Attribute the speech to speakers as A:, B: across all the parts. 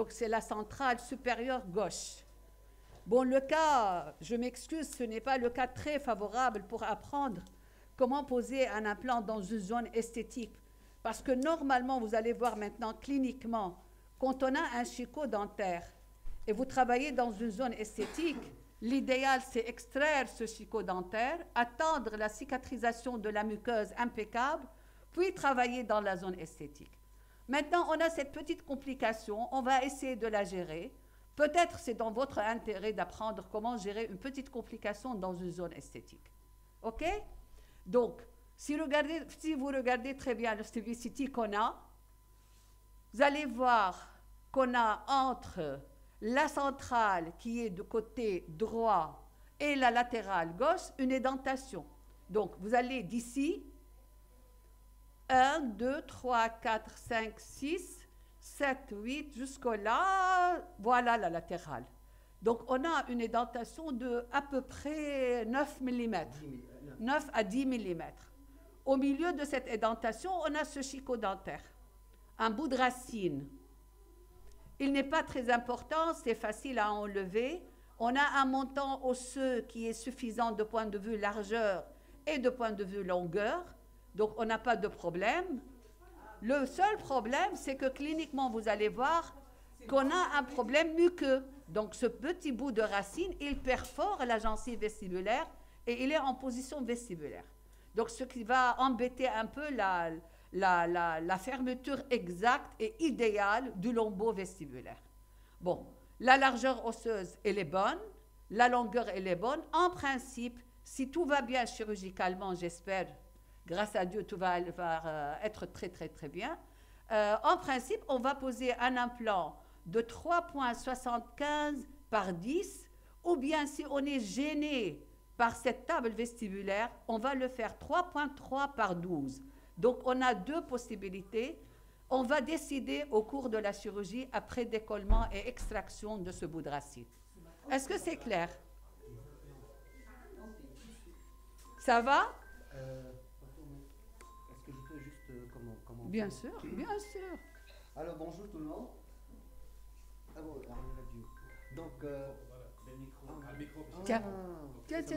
A: Donc, c'est la centrale supérieure gauche. Bon, le cas, je m'excuse, ce n'est pas le cas très favorable pour apprendre comment poser un implant dans une zone esthétique. Parce que normalement, vous allez voir maintenant cliniquement, quand on a un chicot dentaire et vous travaillez dans une zone esthétique, l'idéal, c'est extraire ce chicot dentaire, attendre la cicatrisation de la muqueuse impeccable, puis travailler dans la zone esthétique. Maintenant, on a cette petite complication, on va essayer de la gérer. Peut-être c'est dans votre intérêt d'apprendre comment gérer une petite complication dans une zone esthétique. OK? Donc, si vous regardez très bien le Stevie qu'on a, vous allez voir qu'on a entre la centrale qui est du côté droit et la latérale gauche une édentation. Donc, vous allez d'ici 1, 2, 3, 4, 5, 6, 7, 8, jusque-là, voilà la latérale. Donc, on a une édentation de à peu près 9 mm, 9 à 10 mm. Au milieu de cette édentation, on a ce chicot dentaire, un bout de racine. Il n'est pas très important, c'est facile à enlever. On a un montant osseux qui est suffisant de point de vue largeur et de point de vue longueur. Donc, on n'a pas de problème. Le seul problème, c'est que cliniquement, vous allez voir qu'on a un problème muqueux. Donc, ce petit bout de racine, il perfore la gencive vestibulaire et il est en position vestibulaire. Donc, ce qui va embêter un peu la fermeture exacte et idéale du lambeau vestibulaire. Bon, la largeur osseuse, elle est bonne. La longueur, elle est bonne. En principe, si tout va bien chirurgicalement, j'espère, grâce à Dieu, tout va être très, très, très bien. En principe, on va poser un implant de 3,75 par 10, ou bien si on est gêné par cette table vestibulaire, on va le faire 3,3 par 12. Donc, on a deux possibilités. On va décider au cours de la chirurgie après décollement et extraction de ce bout de racine. Est-ce que c'est clair? Ça va?
B: Est-ce que je peux juste commenter?
A: Bien sûr, bien sûr.
B: Alors, bonjour tout le monde. Ah bon, la radio. Donc,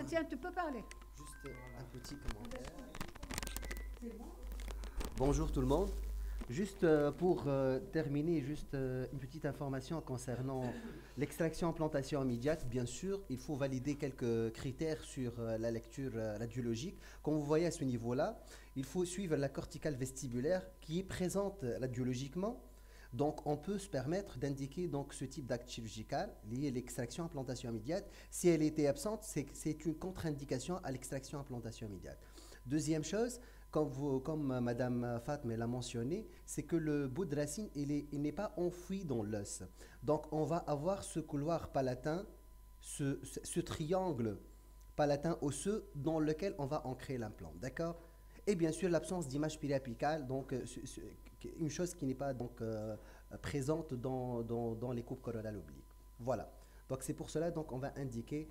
A: Tiens, tu peux parler.
B: Juste un petit commentaire. Bonjour tout le monde. Juste pour terminer, juste une petite information concernant l'extraction implantation immédiate. Bien sûr, il faut valider quelques critères sur la lecture radiologique. Comme vous voyez à ce niveau-là, il faut suivre la corticale vestibulaire qui est présente radiologiquement. Donc, on peut se permettre d'indiquer donc ce type d'acte chirurgical lié à l'extraction implantation immédiate. Si elle était absente, c'est une contre-indication à l'extraction implantation immédiate. Deuxième chose, comme Madame Fatme l'a mentionné, c'est que le bout de racine, il n'est pas enfoui dans l'os. Donc, on va avoir ce couloir palatin, ce triangle palatin osseux dans lequel on va ancrer l'implant. D'accord? Et bien sûr, l'absence d'image périapicale, donc une chose qui n'est pas donc, présente dans les coupes coronales obliques. Voilà. Donc, c'est pour cela donc on va indiquer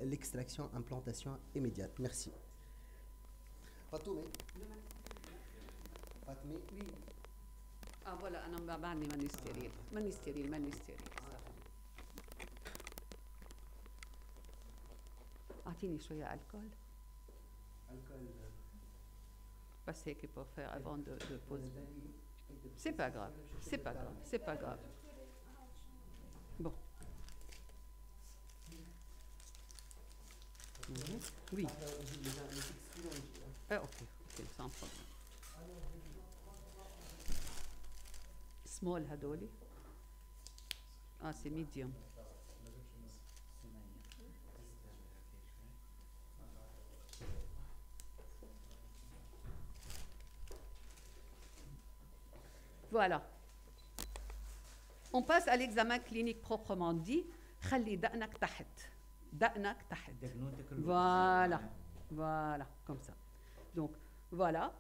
B: l'extraction implantation immédiate. Merci. Fatoumé. Fatmé.
A: Oui. Ah voilà, أنا بعدني ماني ستيريل. أعطيني شوية الكول. Parce que pour faire avant de poser. C'est pas grave. Bon. Oui. Ok, sans problème. Small هدولي. C'est medium. Voilà. On passe à l'examen clinique proprement dit. خلي دقنك تحت. Voilà, comme ça. Donc, voilà.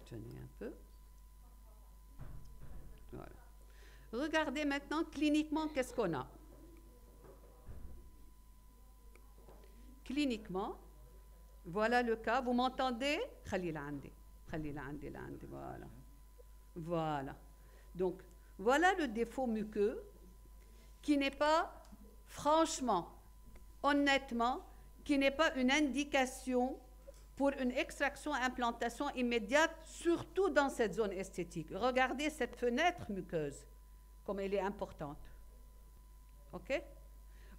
A: Tenez un peu. Voilà. Regardez maintenant cliniquement qu'est-ce qu'on a. cliniquement, voilà le cas. Vous m'entendez? Khalila Andi. Khalila Andi, Andi. Voilà. Voilà. Donc, voilà le défaut muqueux qui n'est pas, franchement, honnêtement, qui n'est pas une indication pour une extraction, implantation immédiate, surtout dans cette zone esthétique. Regardez cette fenêtre muqueuse, comme elle est importante. OK?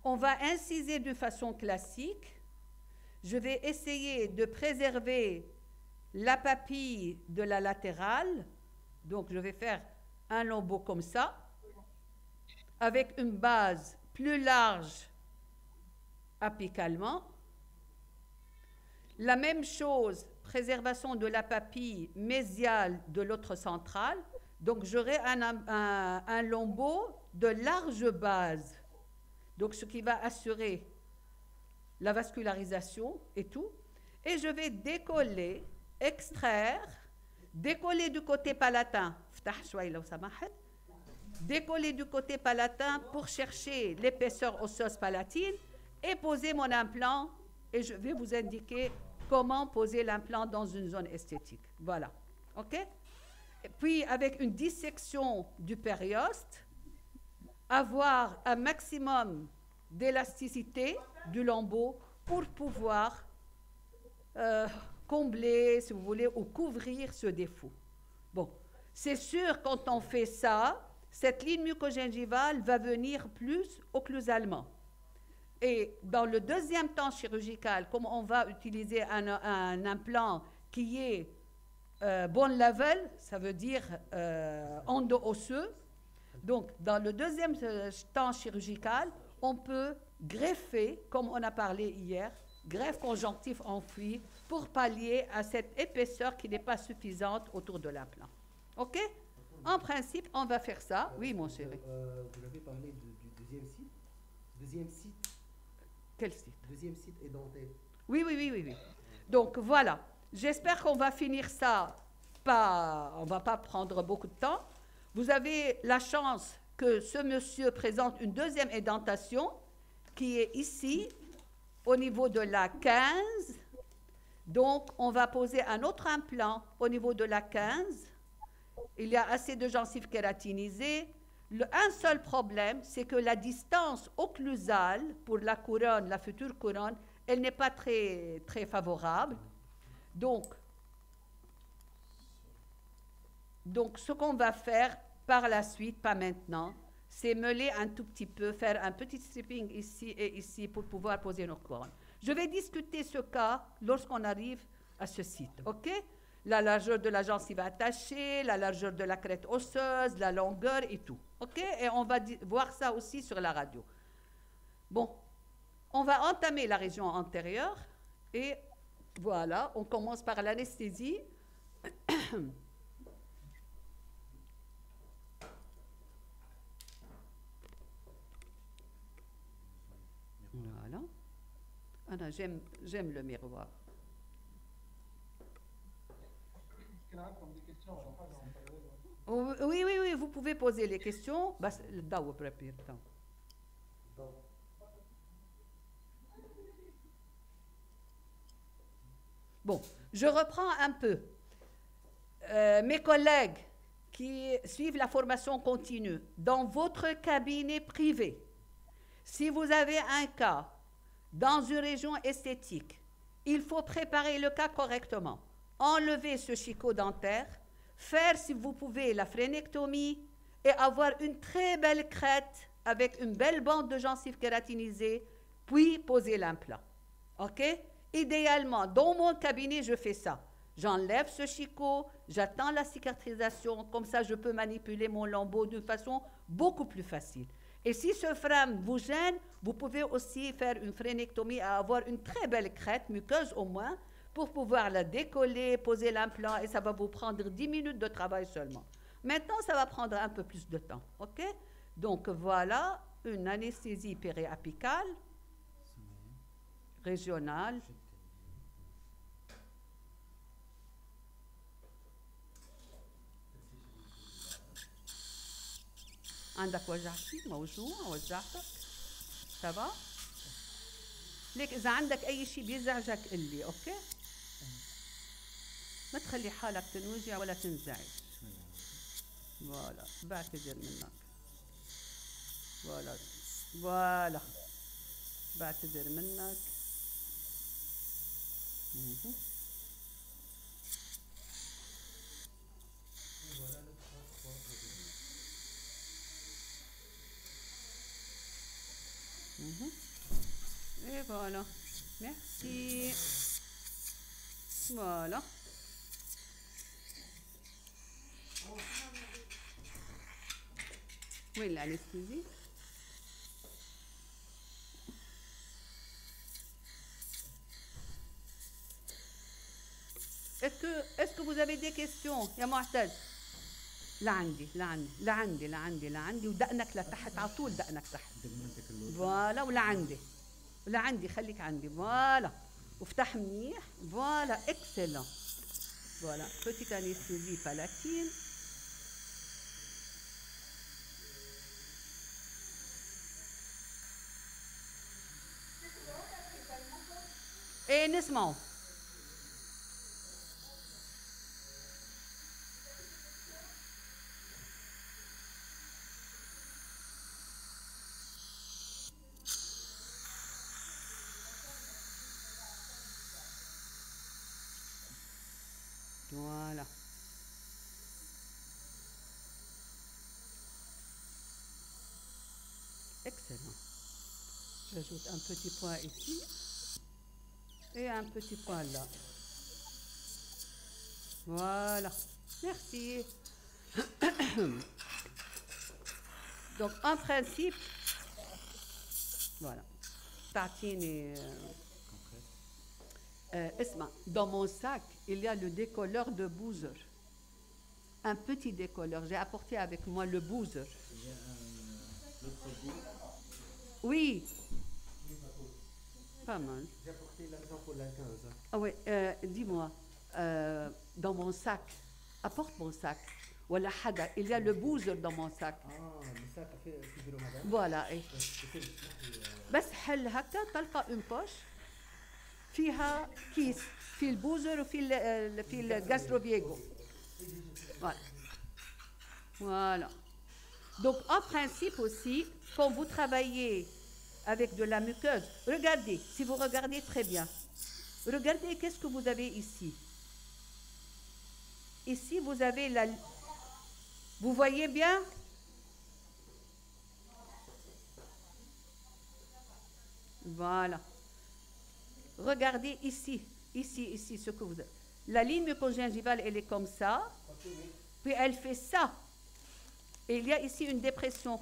A: On va inciser de façon classique. Je vais essayer de préserver la papille de la latérale. Donc, je vais faire un lambeau comme ça, avec une base plus large apicalement. La même chose, préservation de la papille mésiale de l'autre centrale. Donc, j'aurai un lambeau de large base. Donc, ce qui va assurer la vascularisation et tout. Et je vais décoller, extraire, décoller du côté palatin. Décoller du côté palatin pour chercher l'épaisseur osseuse palatine et poser mon implant. Et je vais vous indiquer comment poser l'implant dans une zone esthétique. Voilà. OK? Et puis, avec une dissection du périoste, avoir un maximum d'élasticité du lambeau pour pouvoir combler, si vous voulez, ou couvrir ce défaut. Bon, c'est sûr, quand on fait ça, cette ligne mucogingivale va venir plus occlusalement. Et dans le deuxième temps chirurgical, comme on va utiliser un implant qui est bone level, ça veut dire endo-osseux, donc dans le deuxième temps chirurgical, on peut greffer, comme on a parlé hier, greffe conjonctif enfui pour pallier à cette épaisseur qui n'est pas suffisante autour de l'implant. OK? En principe, on va faire ça. Oui, mon chéri.
B: Vous avez parlé du deuxième site. Deuxième site.
A: Quel site?
B: Deuxième site édenté.
A: Oui. Donc, voilà. J'espère qu'on va finir ça. On ne va pas prendre beaucoup de temps. Vous avez la chance que ce monsieur présente une deuxième édentation qui est ici, au niveau de la 15. Donc, on va poser un autre implant au niveau de la 15. Il y a assez de gencives kératinisées. Un seul problème, c'est que la distance occlusale pour la couronne, la future couronne, elle n'est pas très, très favorable. Donc, ce qu'on va faire par la suite, pas maintenant, c'est meuler un tout petit peu, faire un petit stripping ici et ici pour pouvoir poser nos couronnes. Je vais discuter ce cas lorsqu'on arrive à ce site, OK? La largeur de la gencive attachée, la largeur de la crête osseuse, la longueur et tout, OK? Et on va voir ça aussi sur la radio. Bon, on va entamer la région antérieure et voilà, on commence par l'anesthésie. Voilà. Anna, j'aime le miroir. Oui, vous pouvez poser les questions. Bon, je reprends un peu. Mes collègues qui suivent la formation continue, dans votre cabinet privé, si vous avez un cas dans une région esthétique, il faut préparer le cas correctement. Enlever ce chicot dentaire, faire, si vous pouvez, la phrénectomie et avoir une très belle crête avec une belle bande de gencives kératinisées, puis poser l'implant. OK? Idéalement, dans mon cabinet, je fais ça. J'enlève ce chicot, j'attends la cicatrisation, comme ça je peux manipuler mon lambeau d'une façon beaucoup plus facile. Et si ce frame vous gêne, vous pouvez aussi faire une phrénectomie et avoir une très belle crête, muqueuse au moins, pour pouvoir la décoller, poser l'implant, et ça va vous prendre 10 minutes de travail seulement. Maintenant, ça va prendre un peu plus de temps, OK? Donc voilà, une anesthésie périapicale, régionale. عندك وجع فيك موجوع وجعتك؟ ça va? ليك إذا عندك أي شيء بيزعجك قل لي، أوكي؟ ما تخلي حالك تنوجع ولا تنزعج. فوالا بعتذر منك. فوالا فوالا بعتذر منك. Et voilà. Merci. Voilà. Oui, l'anesthésie. Est-ce que vous avez des questions يا معتز؟ لعندي ودقنك لتحت على طول، دقنك تحت. فوالا ولعندي خليك عندي. فوالا وافتح منيح. فوالا اكسلون. فوالا petite anesthésie palatine. ايه نسمعه. Voilà. Excellent. J'ajoute un petit point ici et un petit point là. Voilà. Merci. Donc en principe, voilà. Tartine et dans mon sac, il y a le décolleur de Boozer. Un petit décolleur. J'ai apporté avec moi le Boozer. Oui. Pas mal.
B: J'ai apporté l'argent pour la 15.
A: Ah oui, dis-moi, dans mon sac, apporte mon sac. Voilà, il y a le Boozer dans mon sac.
B: Le sac في رمضان.
A: Voilà. بس حل هكا تلقى une poche فيها كيس في البوزر وفي الجاستروفييغو. Voilà. Voilà. Donc en principe aussi, quand vous travaillez avec de la muqueuse, regardez, si vous regardez très bien, regardez qu'est-ce que vous avez ici. Ici vous avez la... Vous voyez bien? Voilà. Regardez ici, ce que vous avez. La ligne mucogingivale, elle est comme ça, puis elle fait ça. Et il y a ici une dépression.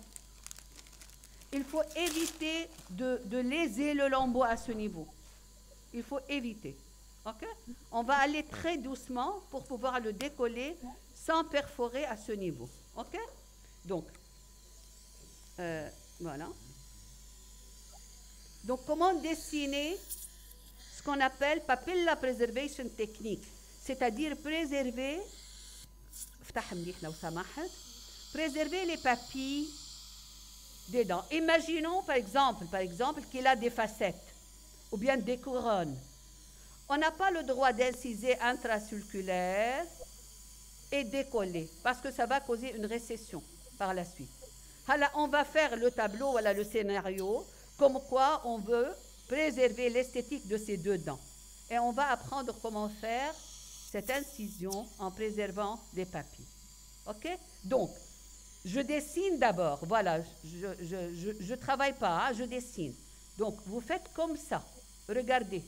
A: Il faut éviter de léser le lambeau à ce niveau. Il faut éviter. Ok? On va aller très doucement pour pouvoir le décoller sans perforer à ce niveau. Ok? Donc, voilà. Donc, comment dessiner ce qu'on appelle papilla preservation technique, c'est-à-dire préserver les papilles des dents. Imaginons par exemple qu'il a des facettes ou bien des couronnes. On n'a pas le droit d'inciser intracirculaire et décoller parce que ça va causer une récession par la suite. Alors, on va faire le tableau, voilà le scénario, comme quoi on veut préserver l'esthétique de ces deux dents. Et on va apprendre comment faire cette incision en préservant les papilles. OK? Donc, je dessine d'abord. Voilà, je ne travaille pas, hein, je dessine. Donc, vous faites comme ça. Regardez.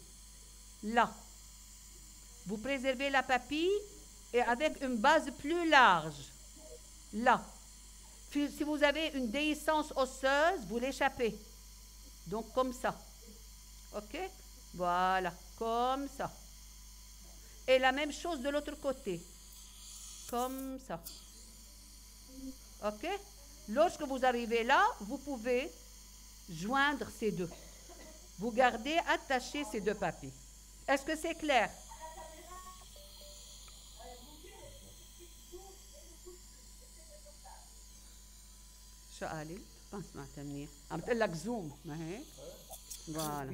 A: Là. Vous préservez la papille et avec une base plus large. Là. Si vous avez une déhiscence osseuse, vous l'échappez. Donc, comme ça. OK? Voilà, comme ça. Et la même chose de l'autre côté. Comme ça. OK? Lorsque vous arrivez là, vous pouvez joindre ces deux. Vous gardez attachés ces deux papilles. Est-ce que c'est clair? شو قالت؟ ما سمعت منيح. عم تقول لك زوم، ما هيك؟ Voilà.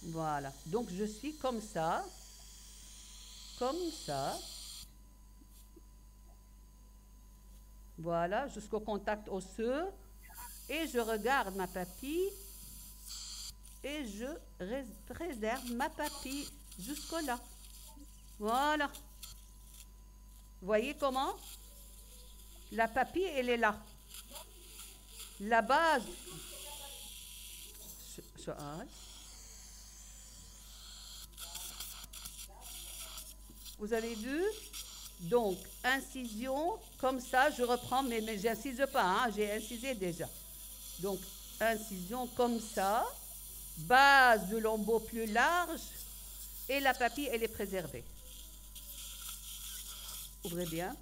A: Voilà. Donc je suis comme ça. Comme ça. Voilà, jusqu'au contact osseux. Et je regarde ma papille. Et je préserve ma papille jusqu'au-là. Voilà. Voyez comment? La papille, elle est là. La base. Vous avez vu? Donc, incision, comme ça, je reprends, mais j'incise pas, hein, j'ai incisé déjà. Donc, incision comme ça, base de lambeau plus large, et la papille, elle est préservée. Ouvrez bien.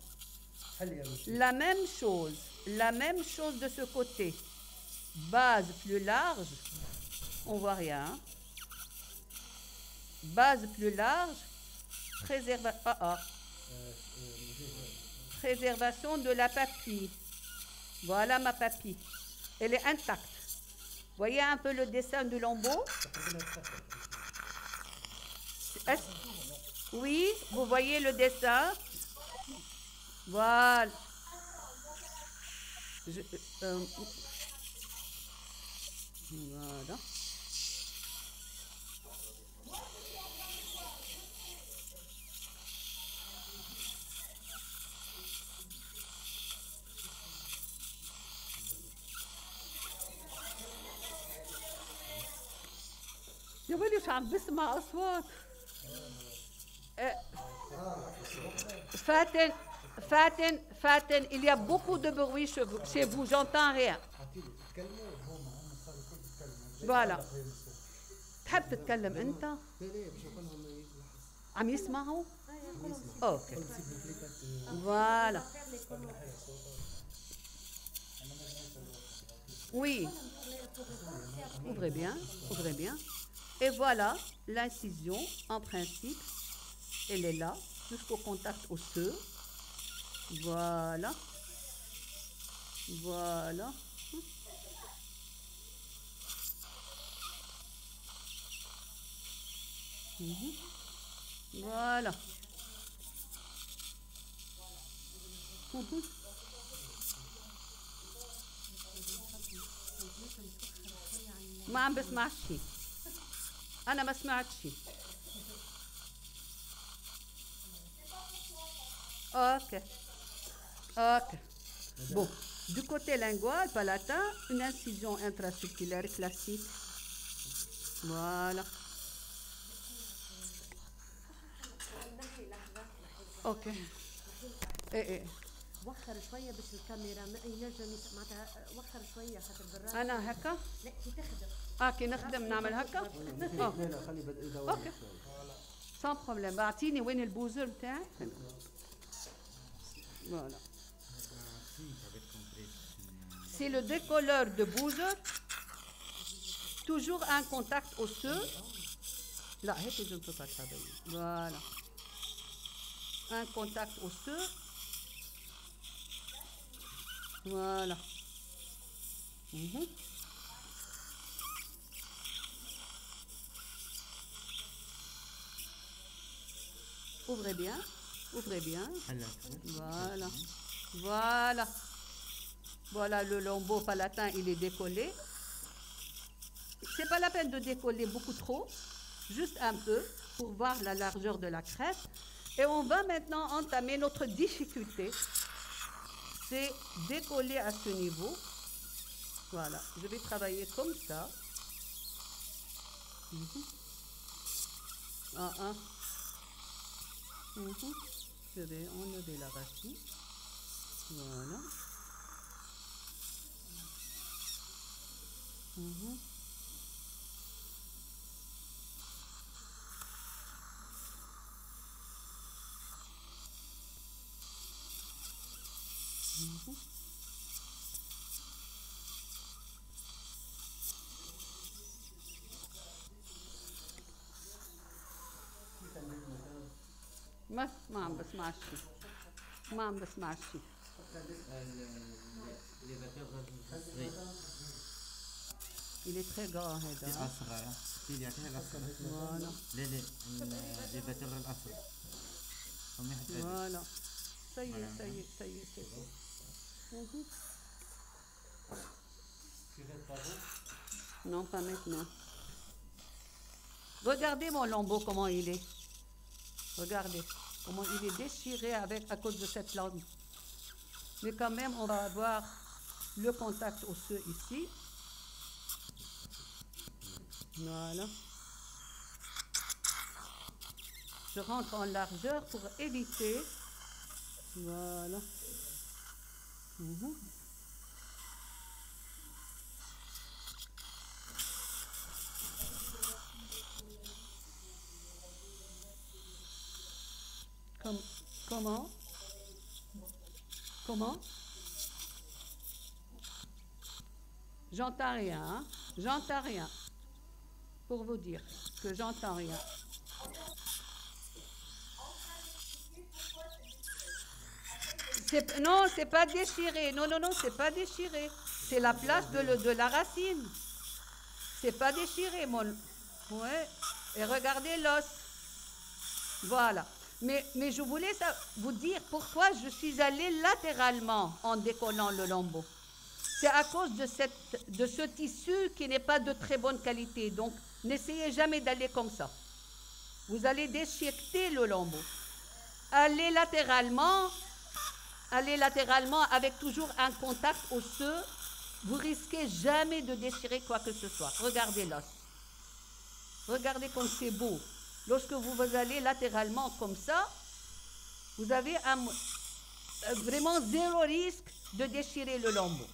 A: La même chose de ce côté. Base plus large, on voit rien. Hein. Base plus large, préservation de la papille. Voilà ma papille. Elle est intacte. Voyez un peu le dessin du lambeau? Oui, vous voyez le dessin? Voilà. Voilà. يا ويلي مش عم بسمع أصوات. Faten, il y a beaucoup de bruit chez vous, j'entends rien. Voilà. تحب تتكلم أنت؟ عم يسمعوا؟ أوكي. Voilà. Oui. Ouvrez bien, ouvrez bien. Et voilà, l'incision, en principe, elle est là, jusqu'au contact osseux. Voilà. Voilà. Voilà. ما عم بسمع شيء. أنا ما سمعت شيء. Ok. Ok. Bon. Du côté lingual, palatin, une incision intracirculaire classique. Voilà. Ok.
C: وخر شويه باش الكاميرا ما ينجم معناتها وخر شويه خاطر بالراحه.
A: انا هكا؟
C: لا كي تخدم.
A: كي نخدم نعمل هكا؟ اوكي. سان بروبليم. بعطيني وين البوزر بتاعك؟ Voilà. C'est le décolleur de bouger. Toujours un contact osseux. Là, je ne peux pas travailler. Voilà. Un contact osseux. Voilà. Ouvrez bien. Ouvrez bien. Voilà. Voilà. Voilà, le lambeau palatin, il est décollé. C'est pas la peine de décoller beaucoup trop, juste un peu pour voir la largeur de la crête. Et on va maintenant entamer notre difficulté. C'est décoller à ce niveau. Voilà, je vais travailler comme ça. Je vais enlever la racine. Voilà. ما عم بسمع شيء. ما عم بسمع شيء. il est très grand.
D: في
A: هذا.
D: أصغر في يعطيها الأصغر
A: Voilà,
D: لا لا اللي بتر الأصغر هم يحتاج
A: voilà. Ça y est, ça y est, ça y est, c'est bon. Mhm. Non, pas maintenant. Regardez mon lambeau, comment il est. Regardez comment il est déchiré à cause de cette lame. Mais quand même, on va avoir le contact osseux ici. Voilà. Je rentre en largeur pour éviter. Voilà. Mhm. Comment? Comment? J'entends rien, hein? J'entends rien. Pour vous dire que j'entends rien. Non, c'est pas déchiré. Non, non, non, c'est pas déchiré. C'est la place de la racine. C'est pas déchiré, mon. Ouais. Et regardez l'os. Voilà. Mais je voulais vous dire pourquoi je suis allée latéralement en décollant le lambeau. C'est à cause de ce tissu qui n'est pas de très bonne qualité. Donc, n'essayez jamais d'aller comme ça. Vous allez déchiqueter le lambeau. Allez latéralement avec toujours un contact osseux. Vous risquez jamais de déchirer quoi que ce soit. Regardez l'os. Regardez comme c'est beau. Lorsque vous allez latéralement comme ça, vous avez vraiment zéro risque de déchirer le lambeau.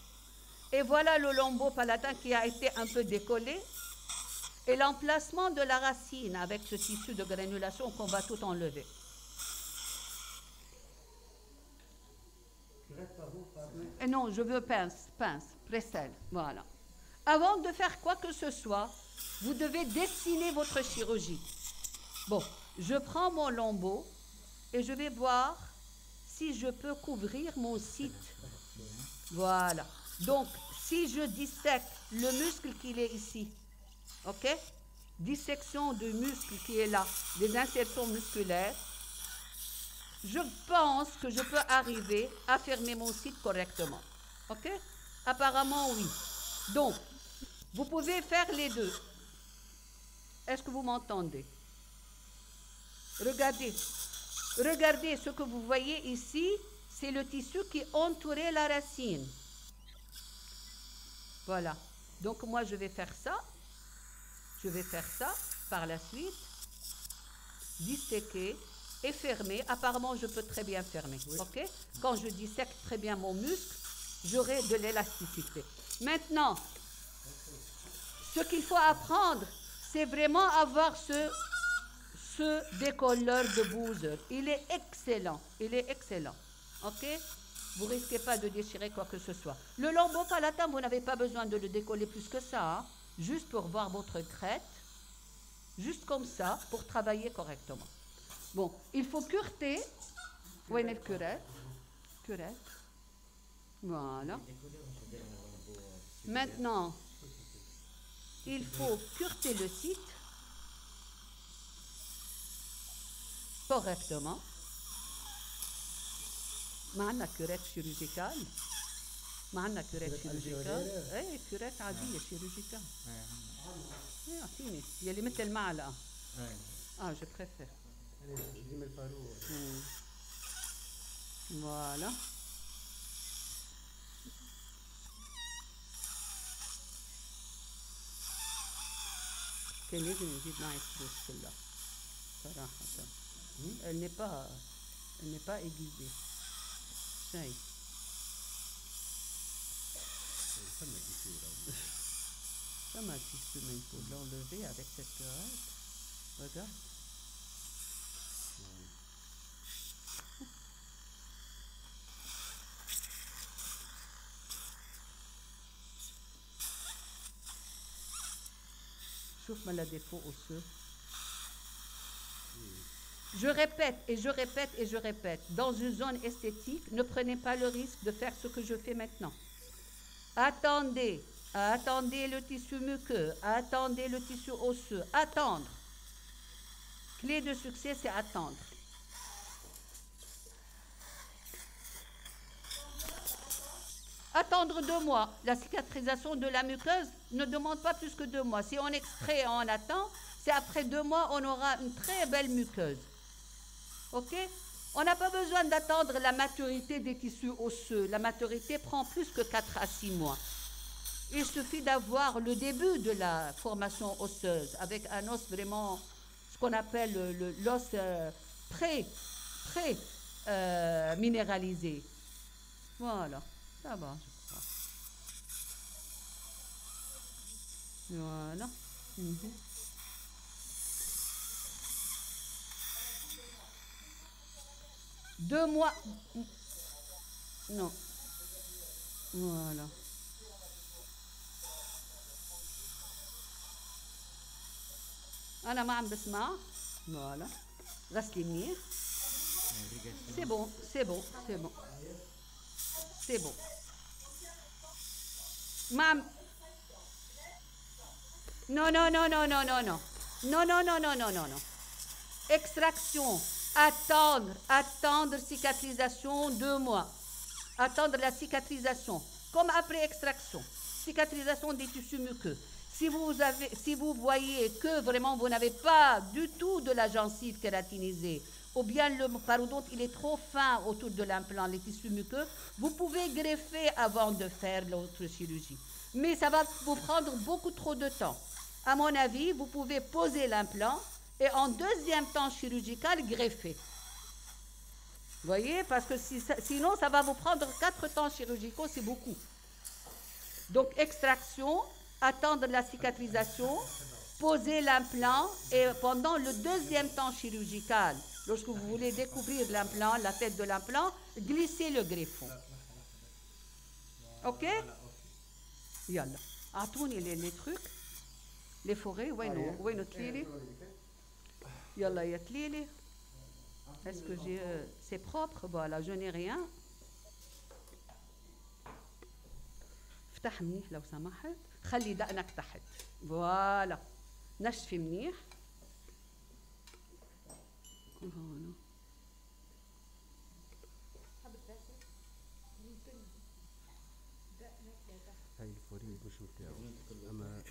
A: Et voilà le lambeau palatin qui a été un peu décollé. Et l'emplacement de la racine avec ce tissu de granulation qu'on va tout enlever. Et non, je veux pince, presselle, voilà. Avant de faire quoi que ce soit, vous devez dessiner votre chirurgie. Bon, je prends mon lambeau et je vais voir si je peux couvrir mon site. Voilà. Donc, si je dissèque le muscle qui est ici, ok? Dissection de muscle qui est là, des insertions musculaires, je pense que je peux arriver à fermer mon site correctement. Ok? Apparemment, oui. Donc, vous pouvez faire les deux. Est-ce que vous m'entendez? Regardez. Regardez ce que vous voyez ici, c'est le tissu qui entourait la racine. Voilà. Donc, moi, je vais faire ça. Je vais faire ça par la suite. Disséquer et fermer. Apparemment, je peux très bien fermer. Oui. Ok? Quand je dissèque très bien mon muscle, j'aurai de l'élasticité. Maintenant, ce qu'il faut apprendre, c'est vraiment avoir ce décolleur de Boozer. Il est excellent. Il est excellent. Ok? Vous ne risquez pas de déchirer quoi que ce soit. Le lambeau palatin, vous n'avez pas besoin de le décoller plus que ça. Hein? Juste pour voir votre crête. Juste comme ça, pour travailler correctement. Bon, il faut cureter. Où est le curette? Curette. Voilà. Maintenant, il faut cureter le site correctement. معنا كوريت chirurgical. معنا كوريت chirurgical. ايه كوريت عادية chirurgical. ايه اعطيني يلي مثل المعلقة. je préfère. Voilà. كان لازم نزيد معي فلوس كلها صراحة. Elle n'est pas aiguisée. شايف. Ça m'a tissu, mais il faut l'enlever avec cette curette. Regarde. Sauf mal à défaut osseux. Je répète et je répète et je répète. Dans une zone esthétique, ne prenez pas le risque de faire ce que je fais maintenant. Attendez Attendez le tissu muqueux. Attendez le tissu osseux. Attendre. Clé de succès, c'est attendre. Attendre 2 mois. La cicatrisation de la muqueuse ne demande pas plus que 2 mois. Si on extrait et on attend, c'est après 2 mois, on aura une très belle muqueuse. OK? On n'a pas besoin d'attendre la maturité des tissus osseux. La maturité prend plus que 4 à 6 mois. Il suffit d'avoir le début de la formation osseuse avec un os vraiment, ce qu'on appelle l'os minéralisé. Voilà, ça va, je crois. Voilà. Mhm. Deux mois. Non. Voilà. أنا ما عم بسمع. Voilà. غسلي منيح. C'est bon, c'est bon, c'est bon. C'est bon. Mam. Non, non, non, non, non, non, non. Non, non, non, non, non, non, non. Extraction. Attendre, attendre cicatrisation 2 mois. Attendre la cicatrisation. Comme après extraction. Cicatrisation des tissus muqueux. Si vous voyez que vraiment vous n'avez pas du tout de la gencive kératinisée, ou bien le parodonte il est trop fin autour de l'implant, les tissus muqueux, vous pouvez greffer avant de faire l'autre chirurgie. Mais ça va vous prendre beaucoup trop de temps. À mon avis, vous pouvez poser l'implant et en deuxième temps chirurgical, greffer. Vous voyez, parce que sinon, ça va vous prendre 4 temps chirurgicaux, c'est beaucoup. Donc, extraction, attendre la cicatrisation, poser l'implant et pendant le deuxième temps chirurgical, lorsque vous voulez découvrir l'implant, la tête de l'implant, glissez le greffon. OK? Yalla. أعطوني les trucs. Les forêts, وين تليلي؟ يلا يا تليلي. Est-ce que j'ai c'est propre? Voilà, je n'ai rien. افتح منيح لو سمحت. خلي دقنك تحت. فوالا. نشفي منيح. هون.
B: هاي الفوري مش بتاعه اما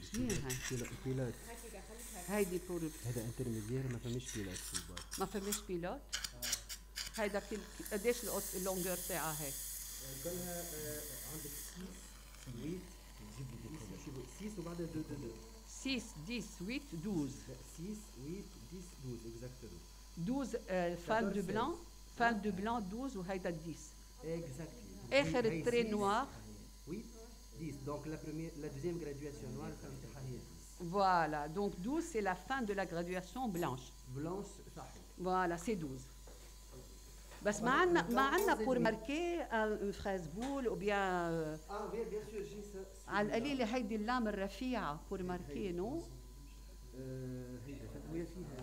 A: بيلات هيدي بور
B: هذا انترميديير ما فماش بيلات في البار
A: ما فماش بيلات هيدا قديش اللونجور تاعها هي
B: قالها عندك 6 8 6 وبعدها 2
A: 6 10 8 12
B: 6 8 10 12 exactement
A: 12 fin de blanc 12 وهيدا 10
B: exactement
A: اخر التري نوار.
B: Oui, 10. Donc la deuxième graduation noire,
A: voilà, donc 12 c'est la fin de la graduation blanche.
B: Blanche, ça.
A: Voilà, c'est 12. بس ما عندنا pour marquer une fraise boule ou bien
B: Ah oui, bien sûr, j'ai ça.
A: على القليل هيدي اللام الرفيعة pour marquer non؟
B: هيدا ويا فيها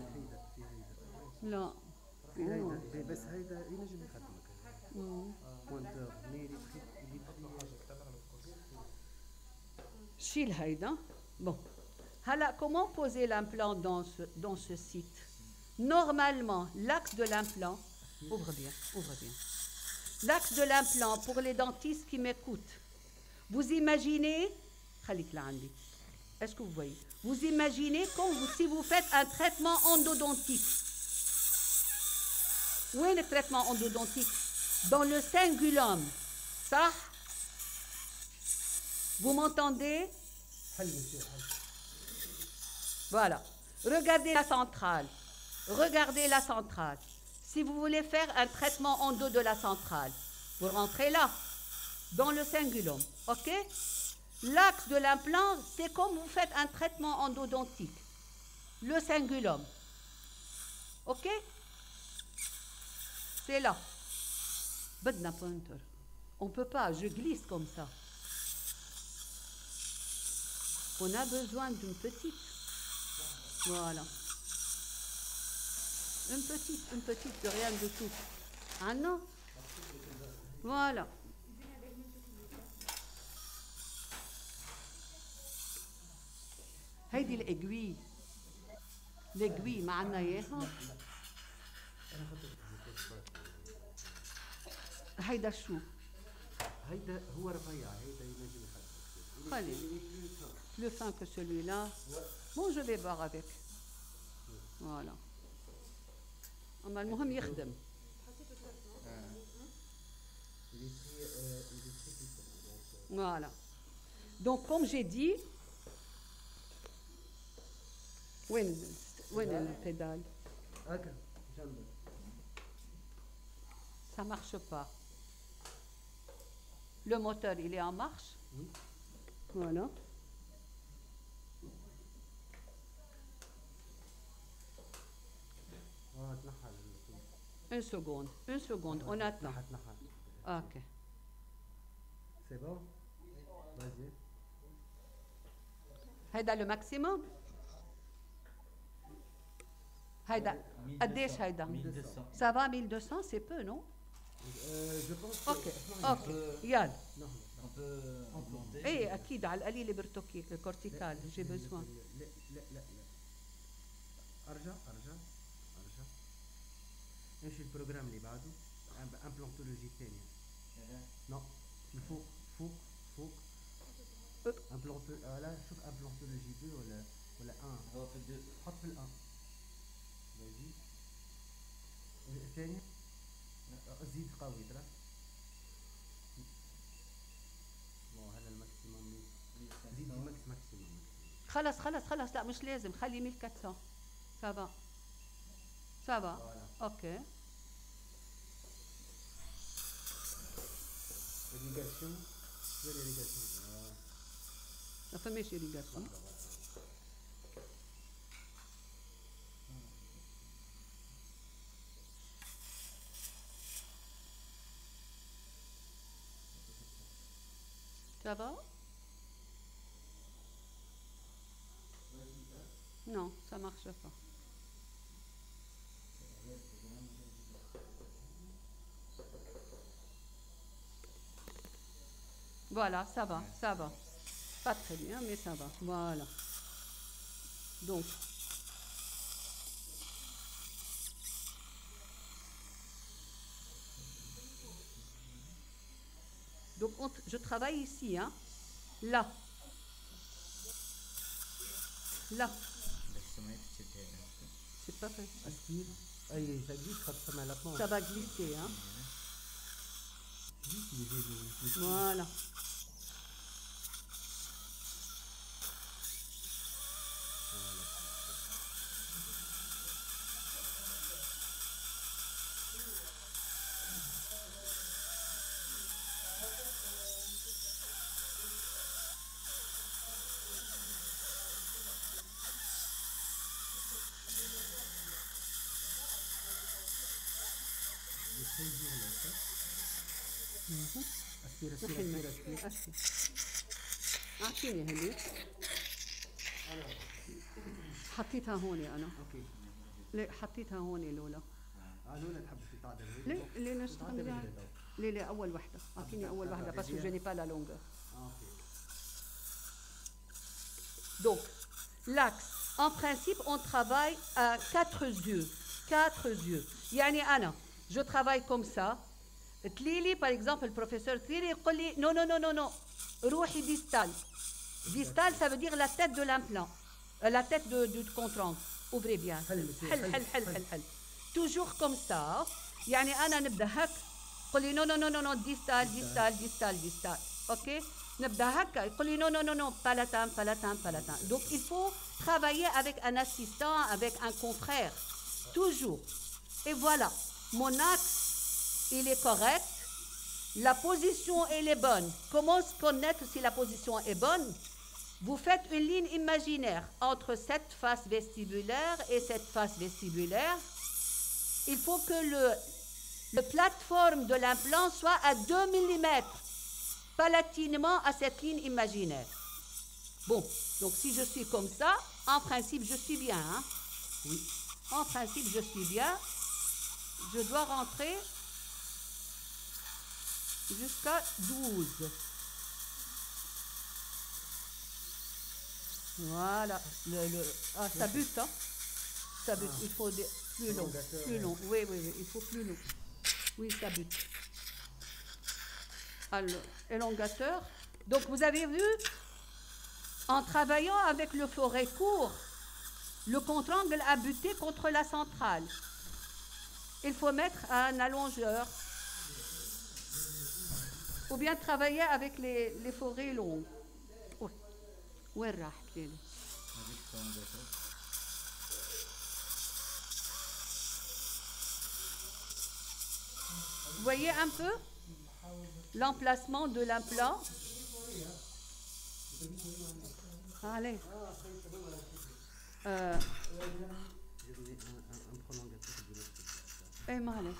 A: لا
B: هيدا بس هيدا ينجم يخدمك. بوينتر ميري
A: شيل هيدا. Bon. Alors, comment poser l'implant dans ce site? Normalement, l'axe de l'implant, ouvre bien. L'axe de l'implant, pour les dentistes qui m'écoutent, vous imaginez, est-ce que vous voyez? Vous imaginez si vous faites un traitement endodontique. Où est le traitement endodontique? Dans le cingulum. Ça? Vous m'entendez? Voilà. Regardez la centrale. Si vous voulez faire un traitement endo de la centrale, vous rentrez là, dans le cingulum. OK? L'axe de l'implant, c'est comme vous faites un traitement endodontique. Le cingulum. OK? C'est là. بدنا pointer. On ne peut pas, je glisse comme ça. On a besoin d'une petite. Voilà. Une petite de rien de tout. Ah non? Voilà. هيدي الأجوي. الأجوي ما عنا إياها. هيدا شو؟
B: هيدا هو رفيع، هيدا ينجم يخفف.
A: خلي. Plus fin que celui-là. Bon, je vais voir avec. Voilà. أما المهم يخدم. Voilà. Donc, comme j'ai dit, وين البédale?
B: هكا جنبك.
A: Ça marche pas. Le moteur, il est en marche.
B: Oui.
A: Voilà.
B: تنحى.
A: Une seconde, on attend.
B: تنحى.
A: Ok.
B: C'est bon? Vas-y.
A: هيدا le maximum. هيدا قديش هيدا؟
D: 1200.
A: Ça va 1200, c'est peu, non?
B: Je pense.
A: Ok, ok. يلا.
D: On peut augmenter.
A: ايه اكيد على القليل برتوكي الكورتيكال j'ai besoin.
B: لا لا لا لا. ارجع. ايش البروجرام اللي بعده؟ امبلانتولوجي الثانية. نو الفوق فوق. امبلانتو لا شوف امبلانتولوجي 2 ولا 1.
D: هو في الدو.
B: حط في الان. vas-y. الثانية زيد قوي ترى. هذا الماكسيموم. زيد ماكسيموم.
A: خلص لا مش لازم خلي 1400. ça va. ok.
B: Irrigation. Quelle irrigation?
A: ما فماش irrigation. ça va? Non, ça marche pas. Voilà, ça va. Pas très bien, mais ça va. Voilà. Donc, je travaille ici, hein. Là.
D: بس ما يفتش هذا.
A: C'est pas facile.
B: Aspire. اي تجديد خاصة مع لابون.
A: Ça va glisser, hein.
B: Voilà.
A: Voilà. أعطيني هذه. حطيتها هون أنا.
B: اوكي.
A: لا حطيتها هون لولا.
B: لولا تحب تتعدل.
A: لا نشتغل. لا أول واحدة. أعطيني أول واحدة parce que je n'ai pas la longueur. Donc, l'axe. En principe, on travaille à 4 yeux. 4 yeux. يعني أنا je travaille comme ça. تليلي par exemple البروفيسور تليلي يقول لي non روحي ديستال. ديستال ça veut dire la tête de l'implant. La tête du compte-rendu. ouvrez bien. حل. toujours comme ça. يعني أنا نبدأ هك. يقول لي non ديستال. ok. نبدأ هكا يقول لي non palatin. donc il faut travailler avec un assistant, avec un confrère, toujours. Et voilà, mon axe il est correct, la position elle est bonne. Comment se connaître si la position est bonne? Vous faites une ligne imaginaire entre cette face vestibulaire et cette face vestibulaire. Il faut que le plateforme de l'implant soit à 2 mm. Palatinement à cette ligne imaginaire. Bon, donc si je suis comme ça, en principe, je suis bien. Hein?
B: Oui.
A: En principe, je suis bien. Je dois rentrer jusqu'à 12. Voilà. Ah, ça bute, hein. Ça bute. Il faut plus long. Plus long. Oui, oui, oui. Il faut plus long. Oui, ça bute. Alors, élongateur. Donc, vous avez vu, en travaillant avec le forêt court, le contre-angle a buté contre la centrale. Il faut mettre un allongeur. Ou bien travailler avec les forêts longues. Oui. Où est راحت ليلى؟
D: هذيك التونغاتور.
A: Vous voyez un peu l'emplacement de l'implant. Allez. ايه ما عليه.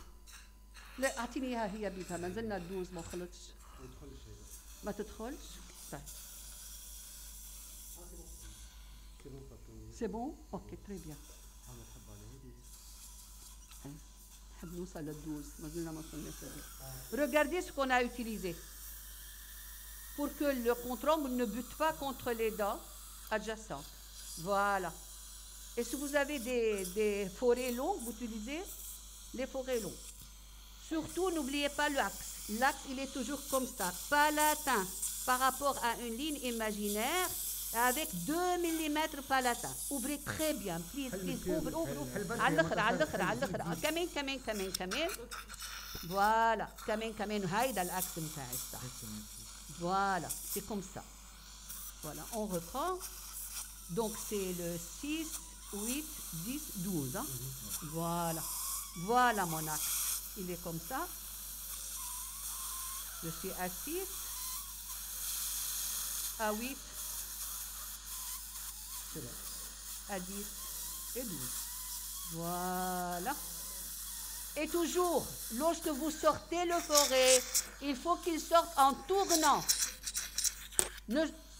A: لا اعطيني اياها هي بيتها ما زلنا تدوز ما خلصش. ما تدخلش؟ طيب. C'est bon? Ok, très bien. نحب نوصل للدوز ما زلنا ما وصلناش للدوز. Regardez ce qu'on a utilisé pour que le contre-angle ne bute pas contre les dents adjacentes. Voilà. Et si vous avez des forêts longues, vous utilisez les forêts longues. Surtout, n'oubliez pas l'axe. L'axe, il est toujours comme ça, palatin, par rapport à une ligne imaginaire avec 2 mm palatin. Ouvrez très bien, please, please. Ouvre. على الآخر على الآخر على الآخر. كمان كمان كمان كمان. Voilà. كمان كمان. هيدا الأكس نتاعي صح. Voilà. C'est comme ça. Voilà. On reprend. Donc, c'est le 6, 8, 10, 12. Hein? Voilà. Voilà mon axe. Il est comme ça. Je suis à 6, à 8, à 10 et 12. Voilà. Et toujours, lorsque vous sortez le forêt, il faut qu'il sorte en tournant.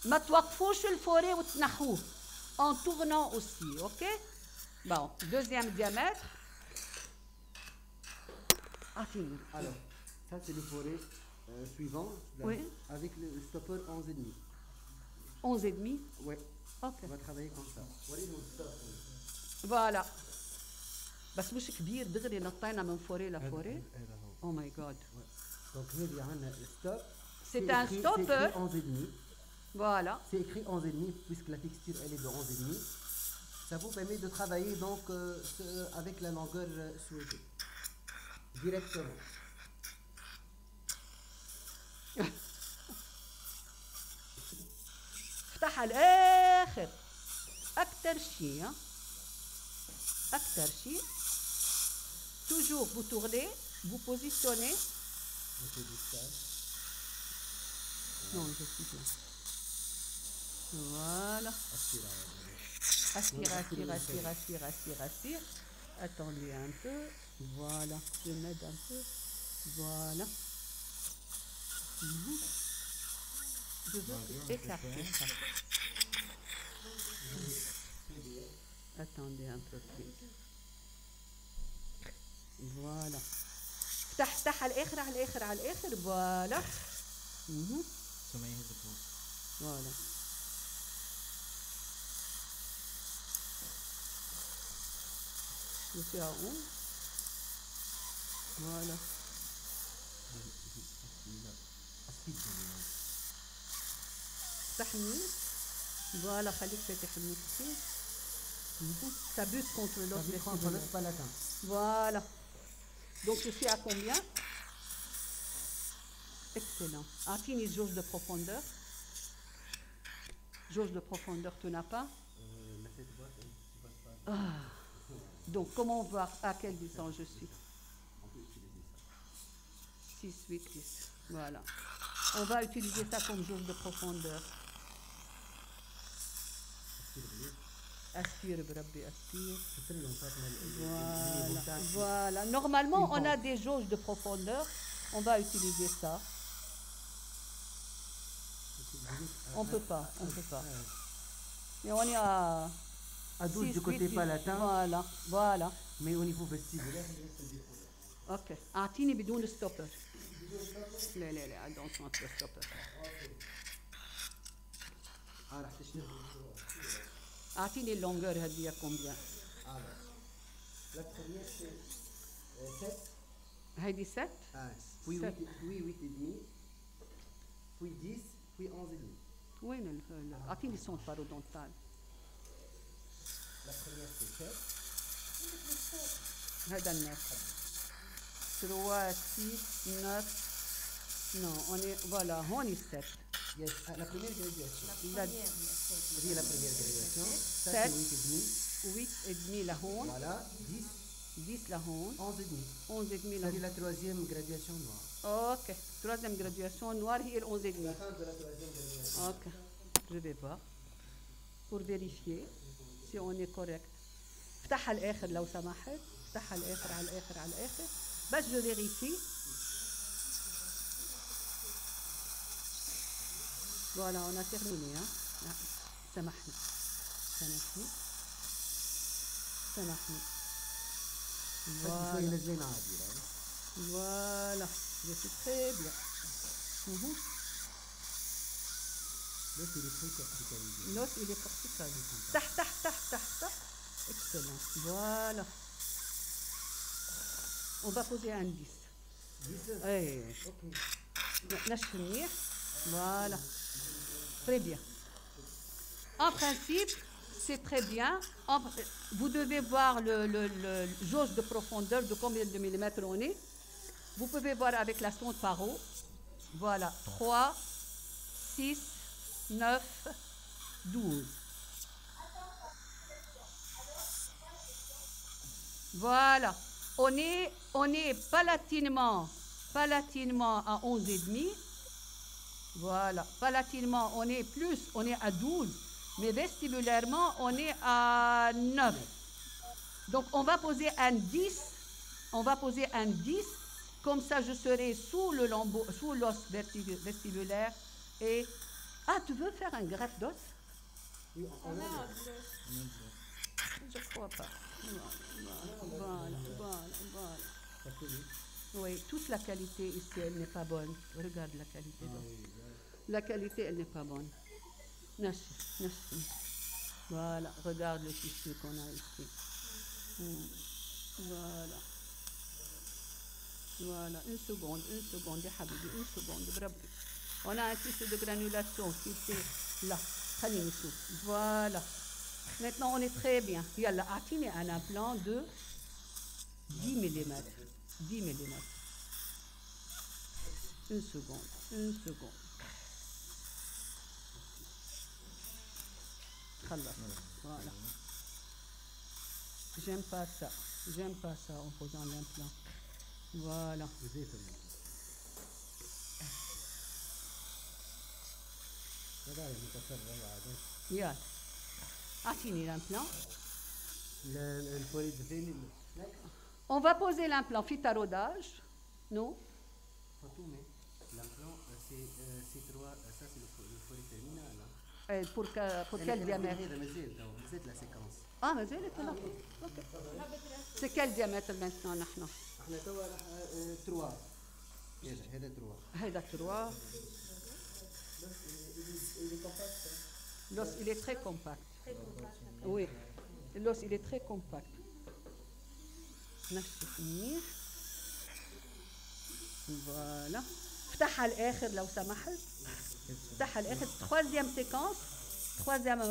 A: ما توقفوش الفوري وتنحوه. En tournant aussi, ok? Bon, deuxième diamètre. Ah, fini.
B: Alors, ça c'est le forêt suivant, là,
A: Oui.
B: avec le stopper 11,5.
A: 11,5.
B: Ouais,
A: Ok.
B: on va travailler comme ça.
A: Voilà. بس مش كبير دغري نطينا من فوري لفوري.
B: هذا هو.
A: Oh my god.
B: Donc هذه عندنا stop.
A: C'est un stopper.
B: C'est écrit 11,5.
A: Voilà.
B: C'est écrit 11,5 puisque la texture elle est de 11,5. Ça vous permet de travailler donc avec la longueur souhaitée. Directement.
A: افتح على الآخر. أكتر شيء. أكتر شيء. Toujours vous tournez, vous positionnez. Non, je suis bien. Voilà. Aspire, aspire, aspire, aspire, aspire, aspire. Attendez un peu. Voilà. Je m'aide un peu. Voilà. Je veux écarter ça. Attendez un peu plus. Voilà. افتح افتح على الاخر على الاخر على الاخر. Voilà.
D: سمية هزك
A: Voilà. Je suis à 11. Voilà. افتح منيح. Voilà, خليك فاتح منيح كتير. Ça bute contre
B: Ça
A: l'autre.
B: veut prendre le palatin.
A: Voilà. Donc je suis à combien? Excellent. Infini jauge de profondeur. Jauge de profondeur, tu n'as pas? Ah. Donc comment voir à quelle distance je suis? 6, 8, 10. Voilà. On va utiliser ça comme jauge de profondeur. Aspire, Brabbi, aspire. Voilà. Voilà. Normalement, on a des jauges de profondeur. On va utiliser ça. On ne peut pas. On peut pas. Et on est à
B: 12 du côté
A: 8, 10.
B: palatin.
A: Voilà. Voilà.
B: Mais au niveau vestibulaire,
A: اوكي اعطيني بدون ستوبر. لا لا لا I don't want the stopper.
B: راح تشتري.
A: اعطيني اللونجور هديه كومبيان.
B: La première c'est 7.
A: هيدي 7
B: Puis 8
A: Sept.
B: et demi. Puis 10. Puis 11 et demi.
A: وين اعطيني صوت بارودونتال.
B: La première c'est 7.
A: هذا الناس 3 6 9 non on est voilà هون 7
B: Yes. La première graduation.
A: La-
B: هذه la première graduation. Ça
A: Sept.
B: c'est 8 et demi.
A: 8 et demi لهون
B: Voilà. 10.
A: 10 لهون
B: 11 et demi.
A: 11 et demi
B: هذه
A: لهون
B: la troisième graduation noire.
A: ok troisième graduation noire هي ال 11 et demi
B: La fin de la troisième graduation.
A: ok je vais voir pour vérifier si on est correct افتحها الاخر لو سمحت افتحها الاخر على الاخر على الاخر بس je vérifie voilà on a terminé hein سامحني سامحني سامحني
B: بس شوي
A: voilà
B: نازلين عادي.
A: voilà je suis très bien Mhm.
B: Là c'est les trucs capitalisés.
A: L'os, il est cortical. تحت تحت تحت تحت تحت. Excellent. Voilà. On va poser un 10.
B: 10.
A: ايه
B: Ok.
A: نشف منيح. Voilà. Très bien. En principe, c'est très bien. Vous devez voir le jauge de profondeur de combien de millimètres on est. Vous pouvez voir avec la sonde paro. Voilà. 3, 6, 9, 12. Voilà. On est palatinement à 11,5. Voilà. Palatinement, on est à 12. Mais vestibulairement, on est à 9. Donc, on va poser un 10. On va poser un 10. Comme ça, je serai sous le lambeau, sous l'os vestibulaire. Et... Ah, tu veux faire un greffe d'os?
B: Oui, on a.
A: Je crois pas. Voilà.
B: Ça fait vite.
A: Oui, toute la qualité ici, elle n'est pas bonne. Regarde la qualité. La qualité, elle n'est pas bonne. Nachi. Voilà, regarde le tissu qu'on a ici. Voilà. Voilà, une seconde, ya habibi, une seconde, bravo. On a un tissu de granulation qui est là. خليني نشوف. Voilà. Maintenant, on est très bien. يلا اعطيني un implant de 10 mm. 10 mm. Une seconde. خلص. Voilà. J'aime pas ça en posant l'implant. Voilà. يلا اعطيني l'implant. On va poser l'implant phytarodage. Non?
B: L'implant, c'est 3, ça c'est le folie terminal.
A: Pour quel diamètre?
B: Vous êtes la séquence.
A: Ah, mais elle est là. Ok. C'est quel diamètre maintenant نحن؟
B: احنا توا 3. هذا 3.
A: هذا 3. L'os, il est très compact. Oui, l'os, il est très compact. نشف منيح. Voilà. افتحها الآخر لو سمحت. افتحها الآخر. Troisième séquence. Troisième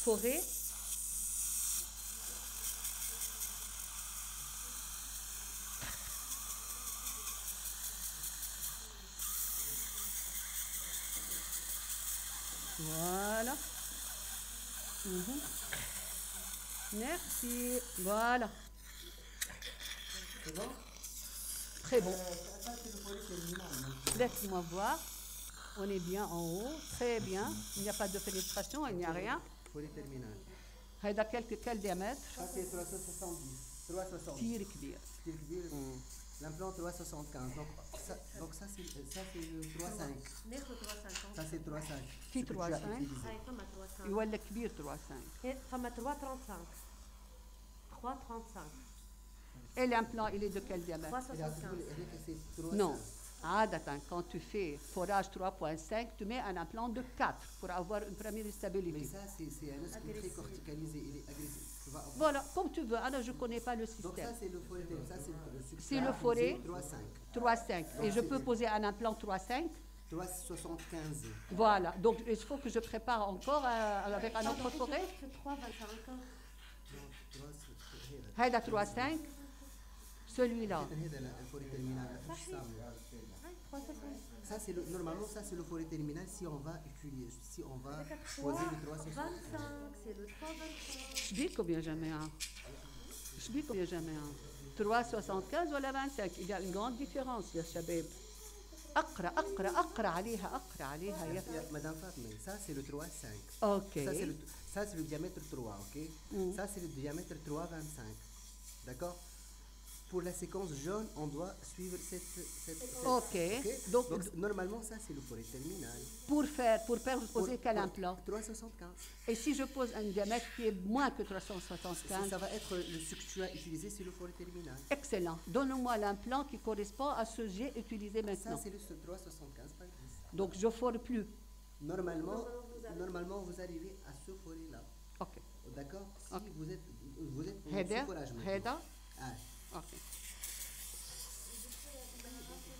A: forêt. Voilà. Merci. Voilà.
B: C'est bon?
A: Très bon.
B: Ça c'est le folie terminal.
A: Laisse-moi voir. On est bien en haut. Très bien. Il n'y a pas de pénétration, il n'y a rien.
B: Folie terminal.
A: هذا quel diamètre?
B: Ça c'est 370. 360.
A: كتير كبير.
B: كتير كبير. L'implant 375. Donc ça c'est le 3,5.
C: ناخذ 350.
B: Ça c'est 3,5.
A: في
B: Ce que tu as
A: 3,5.
B: utilisé.
C: هاي فما 350.
A: يولى كبير 3,5.
C: فما 335. 335.
A: Et l'implant, il est de quel diamètre?
C: 375.
B: Et c'est 3,5.
A: Non. Quand tu fais forage 3.5, tu mets un implant de 4 pour avoir une première
B: Mais
A: stabilité.
B: ça, c'est un os qui est très corticalisé, il est agressif. Tu vas avoir-
A: Voilà, comme tu veux. Je ne connais pas le
B: Donc
A: système.
B: ça, c'est le forêt, ça c'est le substrat
A: C'est le forêt.
B: utilisé 3,5.
A: 3.5. Et je peux poser un implant 3.5.
B: 3,75.
A: Voilà. Donc, il faut que je prépare encore avec un autre forêt.
C: 3,25.
A: هذا 3.5. Celui-là.
B: هذا الفوري terminal. Ça, c'est normalement, ça c'est le forêt terminal si on va utiliser, si on va poser le 3,75.
C: 25, c'est le 3,25.
A: Je dis combien jamais un. Je dis combien jamais un. 3,75 ولا 25. Il y a une grande différence يا شباب. أقرأ عليها يا.
B: Madame Fatma, ça c'est le 3,5.
A: OK.
B: Ça c'est le diamètre 3, ok? Ça c'est le diamètre 3,25. D'accord? Pour la séquence jaune, on doit suivre cette
A: Ok.
B: Donc,
A: Donc,
B: normalement, ça c'est le forêt terminal.
A: pour faire poser quel implant?
B: 3,75.
A: Et si je pose un diamètre qui est moins que
B: Ça
A: 375?
B: va être le substrat utilisé, c'est le forêt terminal.
A: Excellent. Donne-moi l'implant qui correspond à ce que j'ai utilisé
B: Ça
A: maintenant.
B: c'est le 3,75 par 10.
A: Donc, je ne fore plus.
B: Normalement, vous arrivez à ce forêt-là.
A: OK.
B: D'accord? Si
A: Ok.
B: vous êtes en
A: هذا
B: sous-forage maintenant.
A: هذا
B: Ah,
A: OK.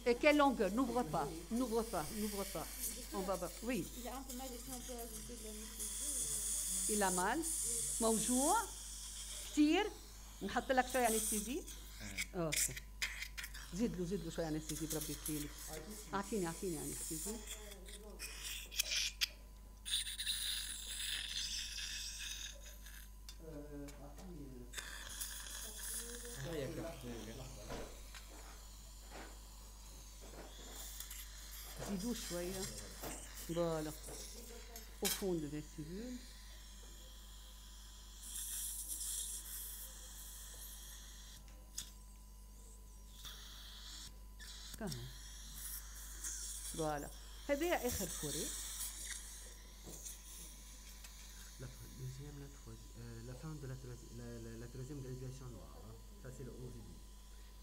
A: Et quelle longueur? N'ouvre pas. On va voir. Oui.
E: Il a un peu mal et si on peut ajouter de l'anesthésie.
A: Il a mal. موجوع كثير. نحط لك شوية انستيزي. اوكي. زيد له شوية انستيزي بربي يكفيلي. اعطيني انستيزي. زيدوه شوية. Voilà. Au fond de vestibule. كمان. Voilà. هذا آخر فوري.
B: la deuxième, la troisième, la fin de la troisième graduation noire. Hein. Ça c'est le 11 et demi.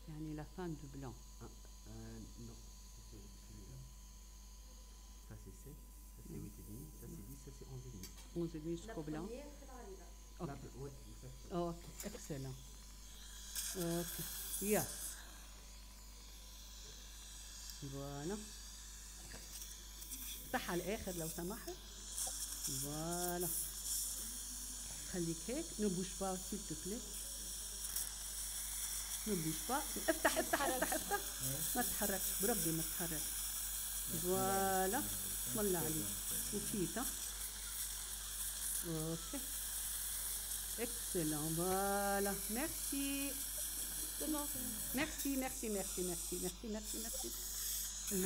A: يعني la fin du blanc.
B: Non, c'est celui-là. Ça c'est 7, ça c'est 8 et demi, ça c'est 10, ça c'est 11 et demi.
A: 11 et demi jusqu'au blanc. Ok.
B: Ouais, exactement.
A: Ok, excellent. Ok. Yeah. Voilà. افتحها على الآخر لو سمحت. Voilà. خليك هيك. Ne bouge pas s'il te plaît. Ne bouge pas. افتح. ما تتحركش بربي ما تتحركش. فوالا. بسم الله عليك. وفيتا. اوكي. Excellent, voilà. Merci. Merci.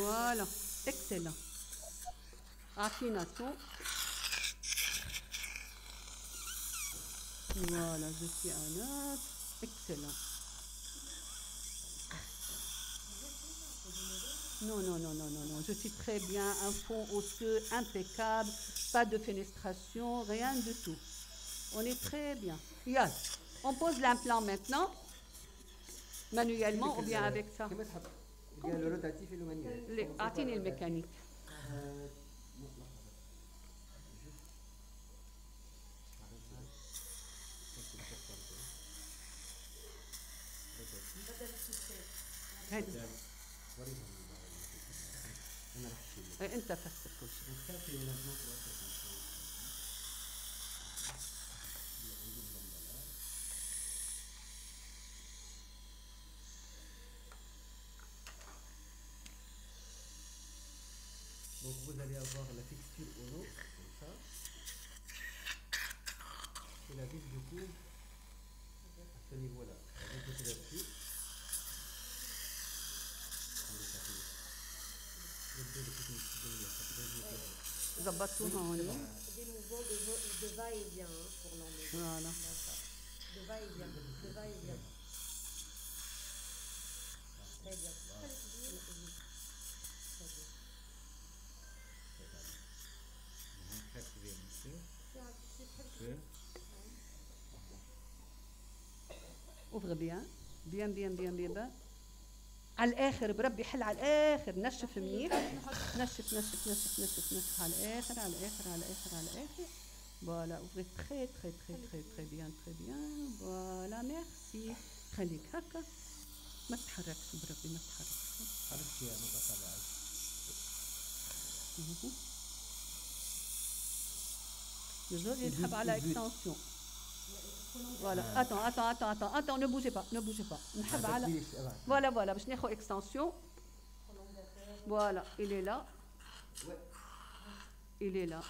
A: Voilà, excellent. Affination. Voilà, je suis en ordre. Excellent. Non. Je suis très bien. Un fond osseux impeccable. Pas de fenestration, rien du tout. On est très bien. Yes. On pose l'implant maintenant, manuellement ou bien avec ça.
B: كما تحب. Il y a le rotatif et le manuel.
A: أعطيني الميكانيك. هذا. أنت فسر كل شيء.
B: Donc vous allez avoir la fixture au long, comme ça. Et la vis du coup, à ce niveau-là. Vous posez là-dessus.
A: ظبطوها هون.
C: Des mouvements de va-et-vient hein, pour l'emmener.
A: Voilà.
C: De va-et-vient. Très bien.
A: Ouvre bien. Bien. على الاخر بربي حل على الاخر نشف منيح نشف نشف نشف نشف نشف على الاخر على الاخر على الاخر على الاخر فوالا اوفري تري تري تري تري تري بيان تري بيان فوالا ميرسي خليك هكا ما تتحركش بربي ما تتحركش
B: حركتي يا متصل
A: الزول يلحب على اكستنسيون Voilà, attends, ne bougez pas. Voilà, باش ناخذ extension. Voilà, il est là. Il est là.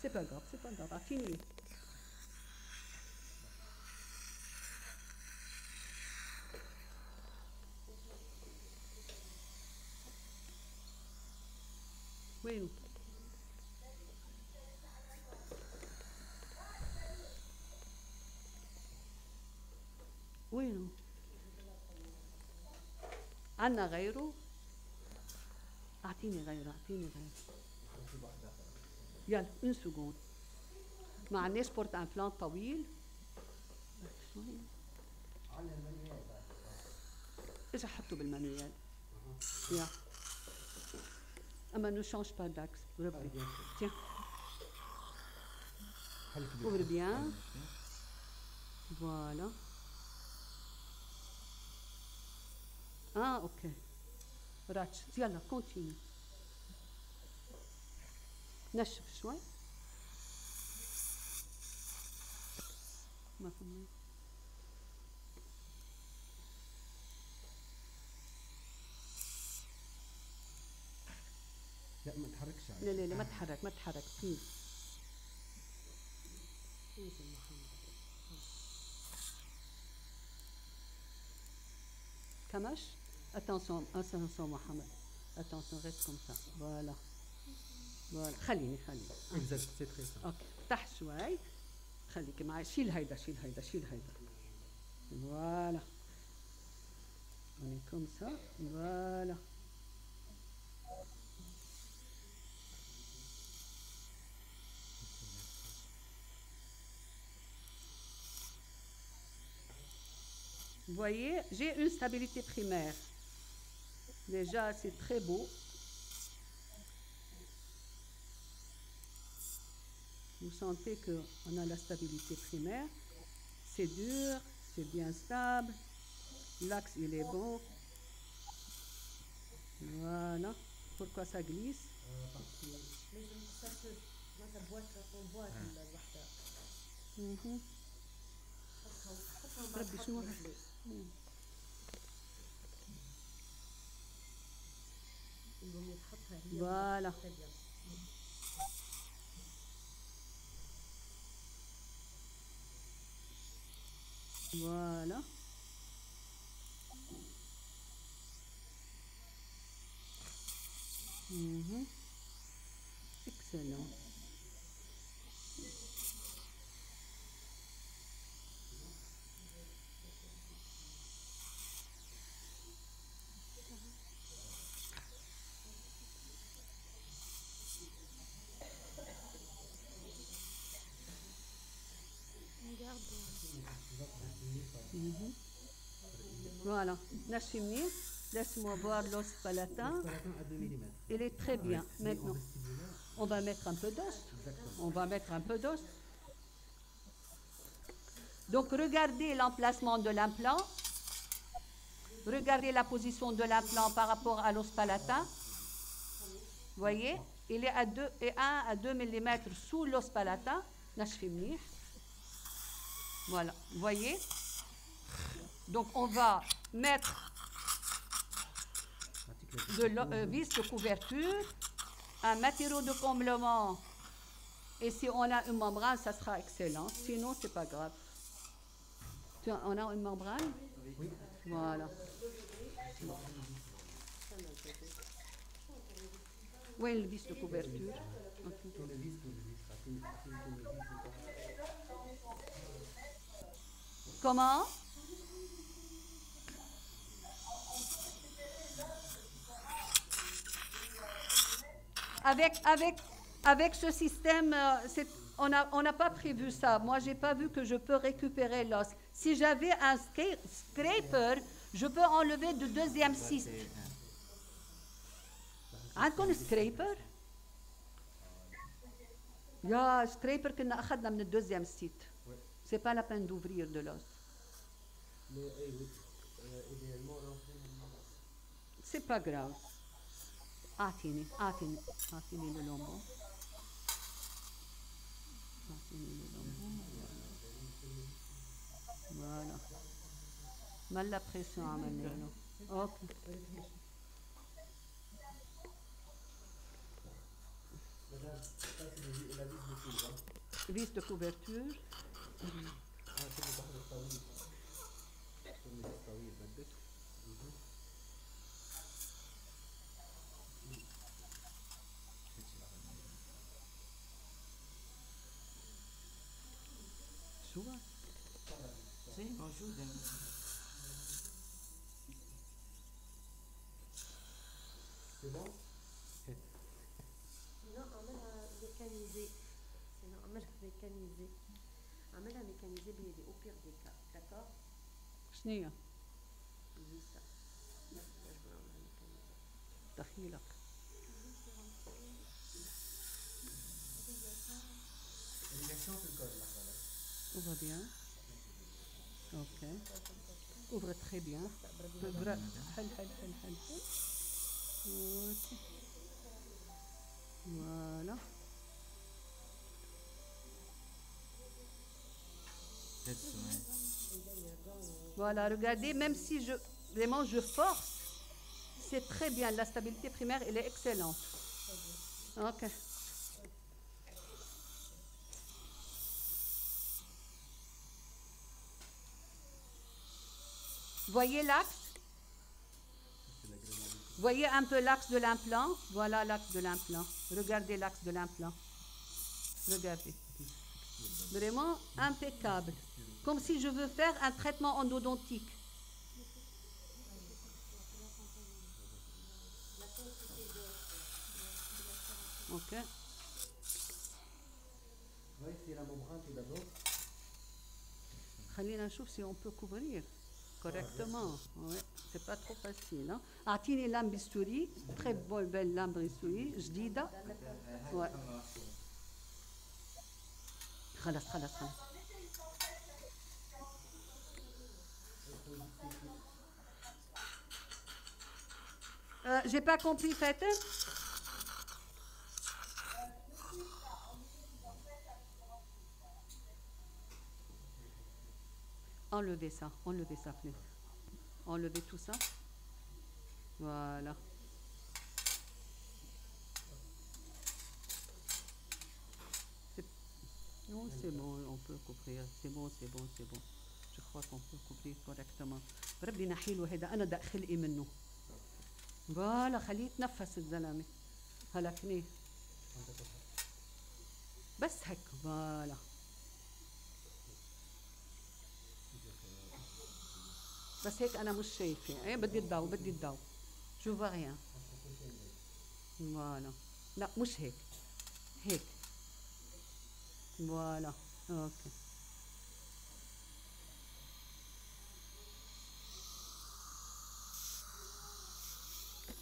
A: C'est pas grave, fini. وينو وينو عنا غيره اعطيني غيره يلا اون سكوند ما عندناش بورت امبلان طويل اجا حطه بالمانيوال يلا ne change pas d'axe. Tiens. Ouvre bien. Voilà. Ah, ok. Ratch. Yalla, continue. نشف شوي. ما فهمت.
B: لا ما تحركش
A: لا ما تحرك فيه كمش attention محمد attention reste comme ça voilà خليني
B: exact c'est très ça
A: اوكي تحت شوي خليك معي شيل هيدا voilà on est comme ça voilà Vous voyez, j'ai une stabilité primaire. Déjà, c'est très beau. Vous sentez qu'on a la stabilité primaire. C'est dur, c'est bien stable. L'axe, il est bon. Voilà. Pourquoi ça glisse? ربي شنو هذا؟ Voilà. Voilà. Excellent. Voilà, laisse-moi voir l'os palatin. Il est très bien. Maintenant, on va mettre un peu d'os. Donc, regardez l'emplacement de l'implant. Regardez la position de l'implant par rapport à l'os palatin. Vous voyez, il est à 1 à 2 mm sous l'os palatin. Voilà, vous voyez. Donc, on va mettre de vis de couverture, un matériau de comblement. Et si on a une membrane, ça sera excellent. Sinon, c'est pas grave. On a une membrane?
B: Oui.
A: Voilà. Où est le vis de couverture? Comment? Avec ce système, On n'a pas prévu ça. Moi, j'ai pas vu que je peux récupérer l'os. Si j'avais un scraper, je peux enlever du deuxième cyste. عندكم scraper؟ يا scraper كنا أخذنا من الدوزيام سيت. C'est pas la peine d'ouvrir de l'os. C'est pas grave. أعطيني le lombo. Voilà. Mal la pression à Manelo. Ok. Vis de couverture.
D: زي موجودة.
C: sinon اعملها mécanisée. sinon اعملها mécanisée. اعملها mécanisée بيدي au pire des cas. d'accord.
A: شنية؟
C: Juste ça. Là, je vais l'emmener mécanisée.
A: دخيلك. Ouvre bien. Ok. Ouvre très bien. Ok. Voilà. Voilà, regardez, même si vraiment je force, c'est très bien. La stabilité primaire, elle est excellente. Ok. Voyez l'axe? Voyez un peu l'axe de l'implant? Voilà l'axe de l'implant. Regardez l'axe de l'implant. Regardez. Vraiment impeccable. Comme si je veux faire un traitement endodontique. Ok.
B: On va essayer la membrane tout d'abord.
A: خلينا نشوف si on peut couvrir correctement. Ouais, c'est pas trop facile. Hein? أعطيني لام بيستوري. Très belle lame بيستوري جديدة. Ouais. خلاص. J'ai pas compris, faites. Enlevez ça, Fleur. Enlevez tout ça. Voilà. Non, c'est bon, on peut couvrir. C'est bon. Je crois qu'on peut couvrir correctement. ربي نحيله هذا أنا دا خلقي منه. فوالا خليه يتنفس الزلمة. هلكني. بس هيك فوالا. بس هيك أنا مش شايفة. إيه بدي الضوء. جو فوا ريان. فوالا. لا مش هيك. هيك. فوالا. أوكي.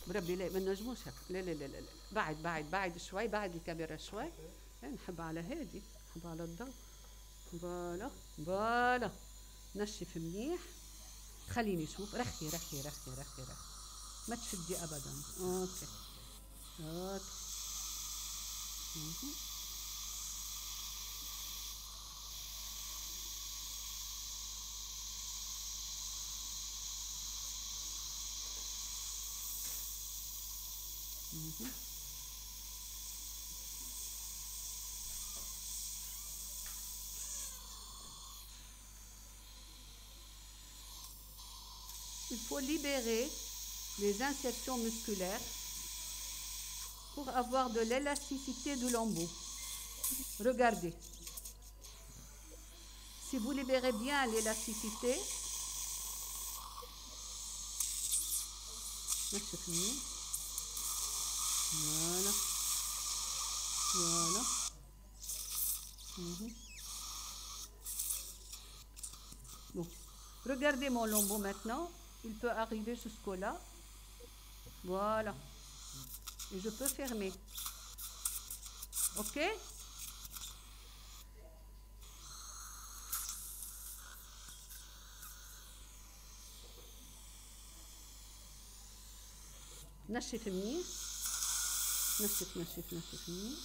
A: بربي لا ما نجموش هيك. لا. بعد شوي. بعد الكاميرا شوي. نحب على هادي. نحب على الضوء. فوالا. نشف منيح. خليني اشوف. رخي. ما تشدي ابدا. اوكي. Il faut libérer les insertions musculaires pour avoir de l'élasticité du lambeau. Regardez. Si vous libérez bien l'élasticité, voilà. Mhm. Bon. Regardez mon lambeau maintenant. Il peut arriver jusqu'au là. Voilà. Et je peux fermer. OK? نشف منيح. نشف نشف نشف منيح.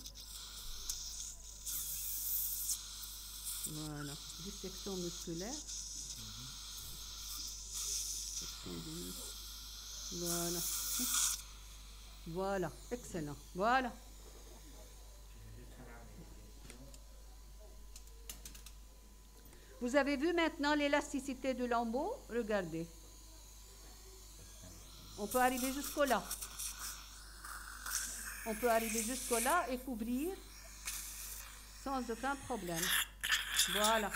A: Voilà. Dissection musculaire. Dissection des muscles. Voilà. Voilà. Excellent. Voilà. Vous avez vu maintenant l'élasticité du lambeau? Regardez. On peut arriver jusqu'au là. On peut arriver jusqu'au là et couvrir sans aucun problème. Voilà.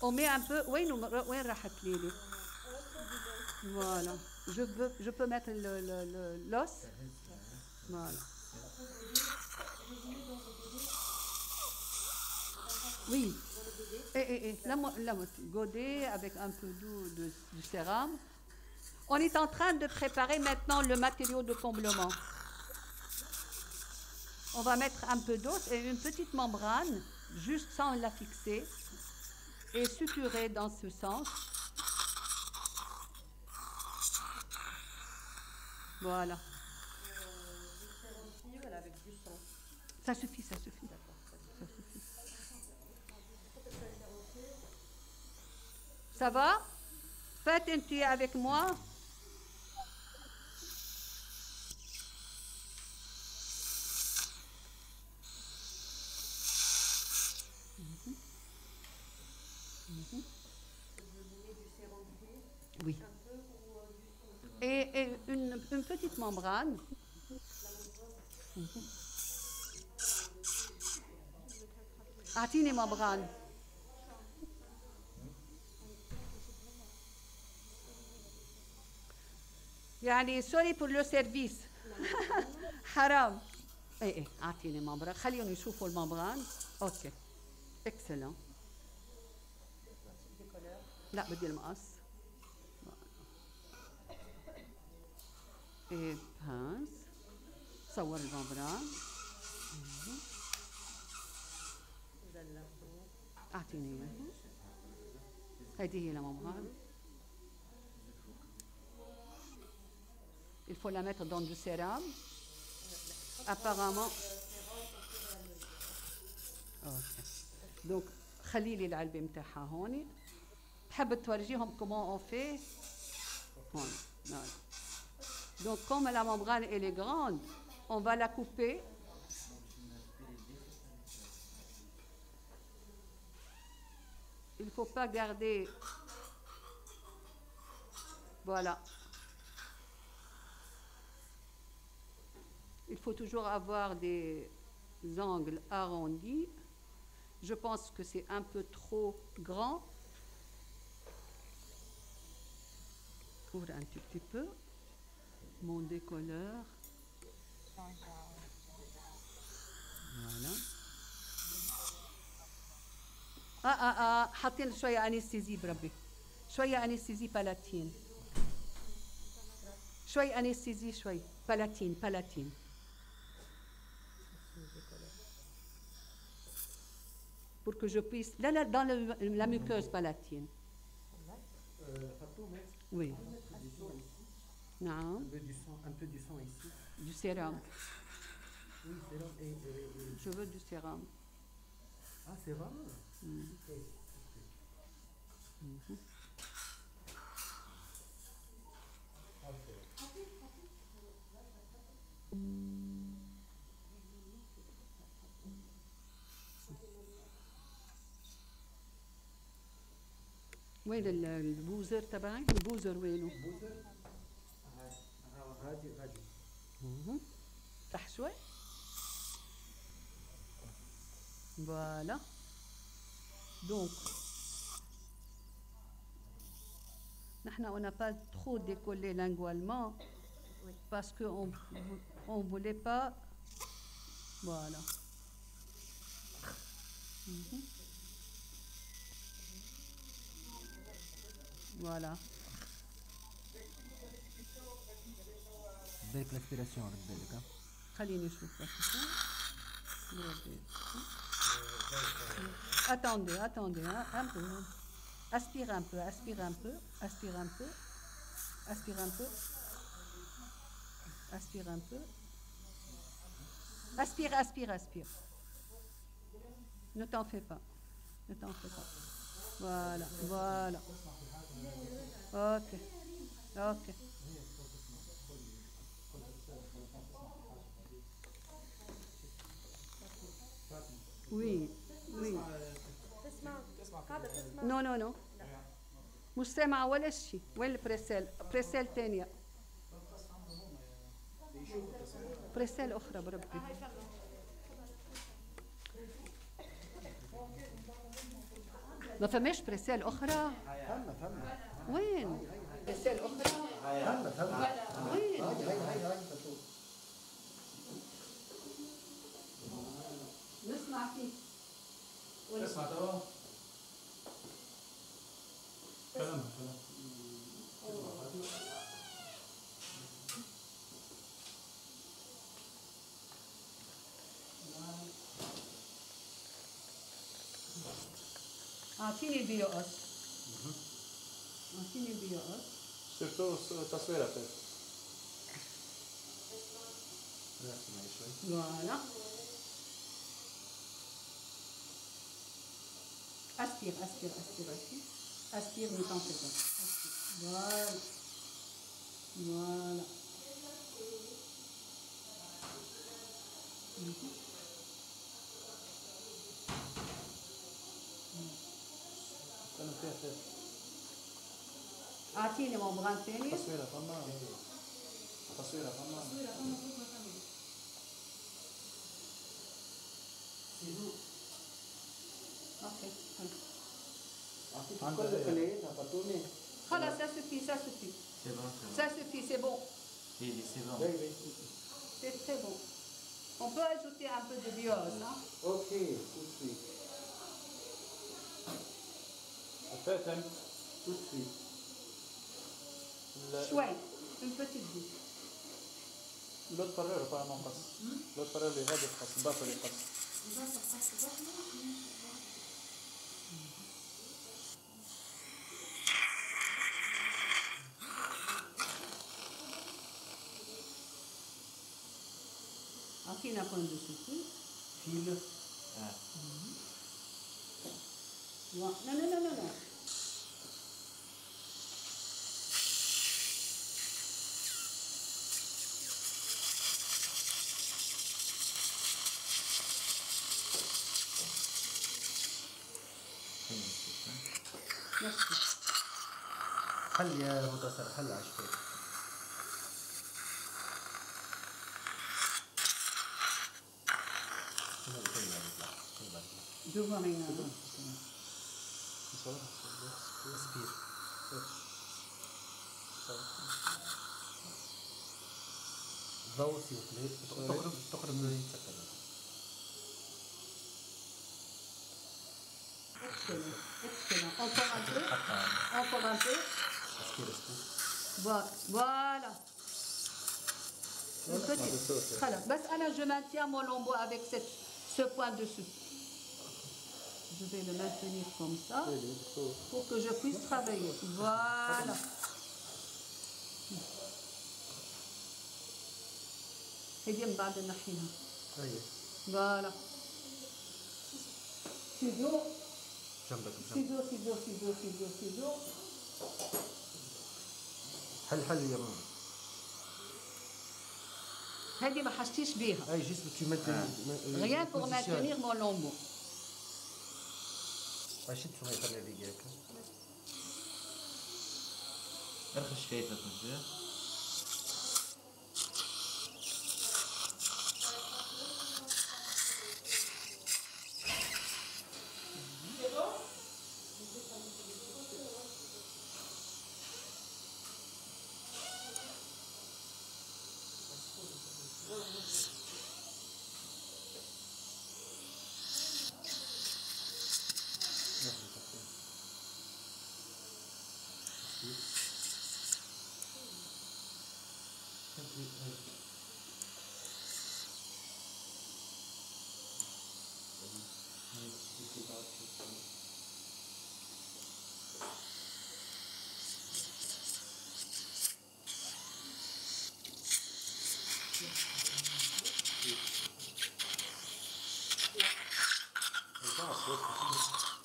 A: On met un peu. Oui, voilà. Je peux mettre l'os. Voilà. Oui. La godet avec un peu d'eau du sérum. On est en train de préparer maintenant le matériau de comblement. On va mettre un peu d'os et une petite membrane, juste sans la fixer, et suturer dans ce sens. Voilà.
C: Avec du sang.
A: Ça suffit, ça suffit. Ça suffit. Ça va? Faites un petit avec moi. Oui. Et une petite membrane. أعطيني membrane. يعني سوري pour le service. حرام. ايه اعطيني membrane. خليهم يشوفوا الممبران. اوكي. اكسلون. لا بدي المقص. ايه بانس. صور الممبران. اعطيني اياه. هذه هي الممبران. Il faut la mettre dans du sérum. Apparemment. Okay. Donc, خلي لي العلبة متاعها هون. تحب تورجيهم comment on fait. هون. Donc, comme la membrane elle est grande, on va la couper. Il ne faut pas garder. Voilà. Il faut toujours avoir des angles arrondis. Je pense que c'est un peu trop grand. Ouvre un tout petit peu. Mon décolleur. Voilà. حاطين شوية أنستيزي بربي. شوية أنستيزي بلاتين. شوي أنستيزي شوي. بلاتين. Pour que je puisse... Là, dans la muqueuse palatine. Oui. Non.
B: Un peu du sang ici.
A: Du sérum.
B: Oui, sérum et...
A: Je veux du sérum.
B: Ah, sérum?
A: وين البوزر تبعي؟ البوزر وينه؟
B: غادي.
A: تحت شوي. Voilà. Donc, on n'a pas trop décollé lingualement parce que On ne voulait pas. Voilà. Mhm. Voilà.
B: بالك l'aspiration رد بالك ها.
A: خليني اشوف بس. Attendez, attendez, hein, un peu. Aspire un peu, aspire un peu, aspire un peu, aspire un peu, aspire un peu. Aspire, aspire, aspire. Ne t'en fais pas. Ne t'en fais pas. Voilà, voilà. Ok, ok. Oui, oui.
C: تسمع قاعدة تسمع
A: نو نو نو مش سامعة ولا شيء. وين البريسيل؟ بريسيل تانية. بريسيل أخرى بربي. ما فماش بريسيل أخرى؟
B: فما
A: وين؟ بريسيل أخرى؟
B: فما
A: وين؟
B: هاي
A: نسمع فيك.
F: اسمع تمام كلام
A: أعطيني البي أو إس. أعطيني البي أو إس.
F: سيرتو تصويرات
A: Voilà. Aspire, aspire, aspire, aspire. Aspire, ne t'en fais pas. Aspire. Voilà. Voilà. Mhm.
F: انا فيها خير
A: أعطيني مبغان ثاني.
F: تصويرة تمام تصويرة تمام
A: أوكي. خلاص, ça suffit, ça suffit.
D: C'est bon,
A: Ça suffit, c'est bon.
D: c'est bon.
A: C'est très bon. On peut ajouter un peu de biose, hein?
B: Ok, tout de suite.
F: فاتن
B: Tout de suite.
A: شوي. Une petite goutte.
F: لو تقرر بقى ما نقص لو تقرر لي هذا القص باطل يقص
A: أعطينا point de suture.
B: Fil.
A: Non, non, non, non, non. Merci.
B: حل يا متصل حل عشفي.
A: Je vois rien.
B: Aspire. ضوء s'il vous plaît. تقرب من يتسكر.
A: Excellent, excellent. Encore un peu. Encore un peu.
B: Aspire, aspire.
A: Voilà. Une petite. Voilà. Là, je maintiens mon lambeau avec ce point dessus. Je vais le maintenir comme ça pour que je puisse travailler. Voilà. هدي من بعد نحيها. Voilà. Ciseaux.
B: جنبك بجنبك.
A: ciseaux, ciseaux, ciseaux, ciseaux, ciseaux.
B: حل يا ماما.
A: هذه ما حشتيش بيها.
B: اي جيست tu maintenir.
A: Rien pour maintenir mon lambeau.
B: شد شوية خلي دقيقة.
D: ارخص كيفك مزيان.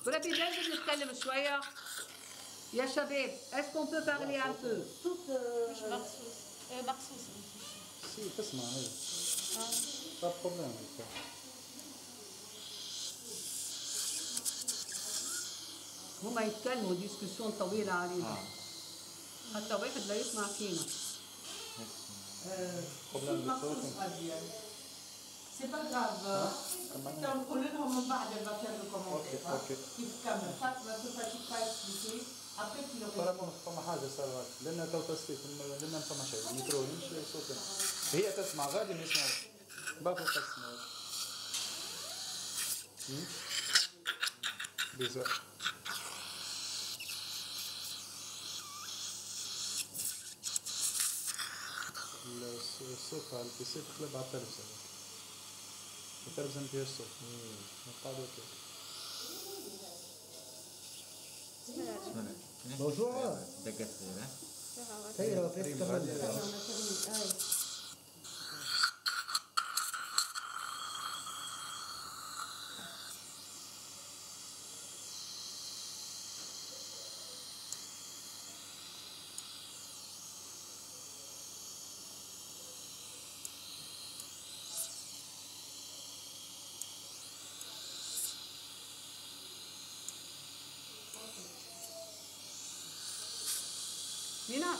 A: ولكن لازم نتكلم شوية يا شباب. Est-ce qu'on peut parler un peu?
E: مش مخصوص مخصوص.
F: سي تسمع هي. با بروبليم.
A: هما يتكلموا ديسكسيون طويلة عريضة حتى واحد لا يسمع فينا.
F: بروبليم بالصوت.
G: سي با غراف. نقول لهم من بعد الباكر الكومونتير كيف كمل فاطمه كيف تبقى تسليكي ابري كي
F: فرامون فما حاجه صارت لان تو تصفيق لان ما فما شيء الميكرو يمشي صوت هي تسمع غادي نسمعوا باكو تسمعوا بيزا الصوت على البيسي تقلب على التلفزيون التلفزيون فيه الصوت نقعدوا كيف
B: Bonjour. خير وكيف تمام؟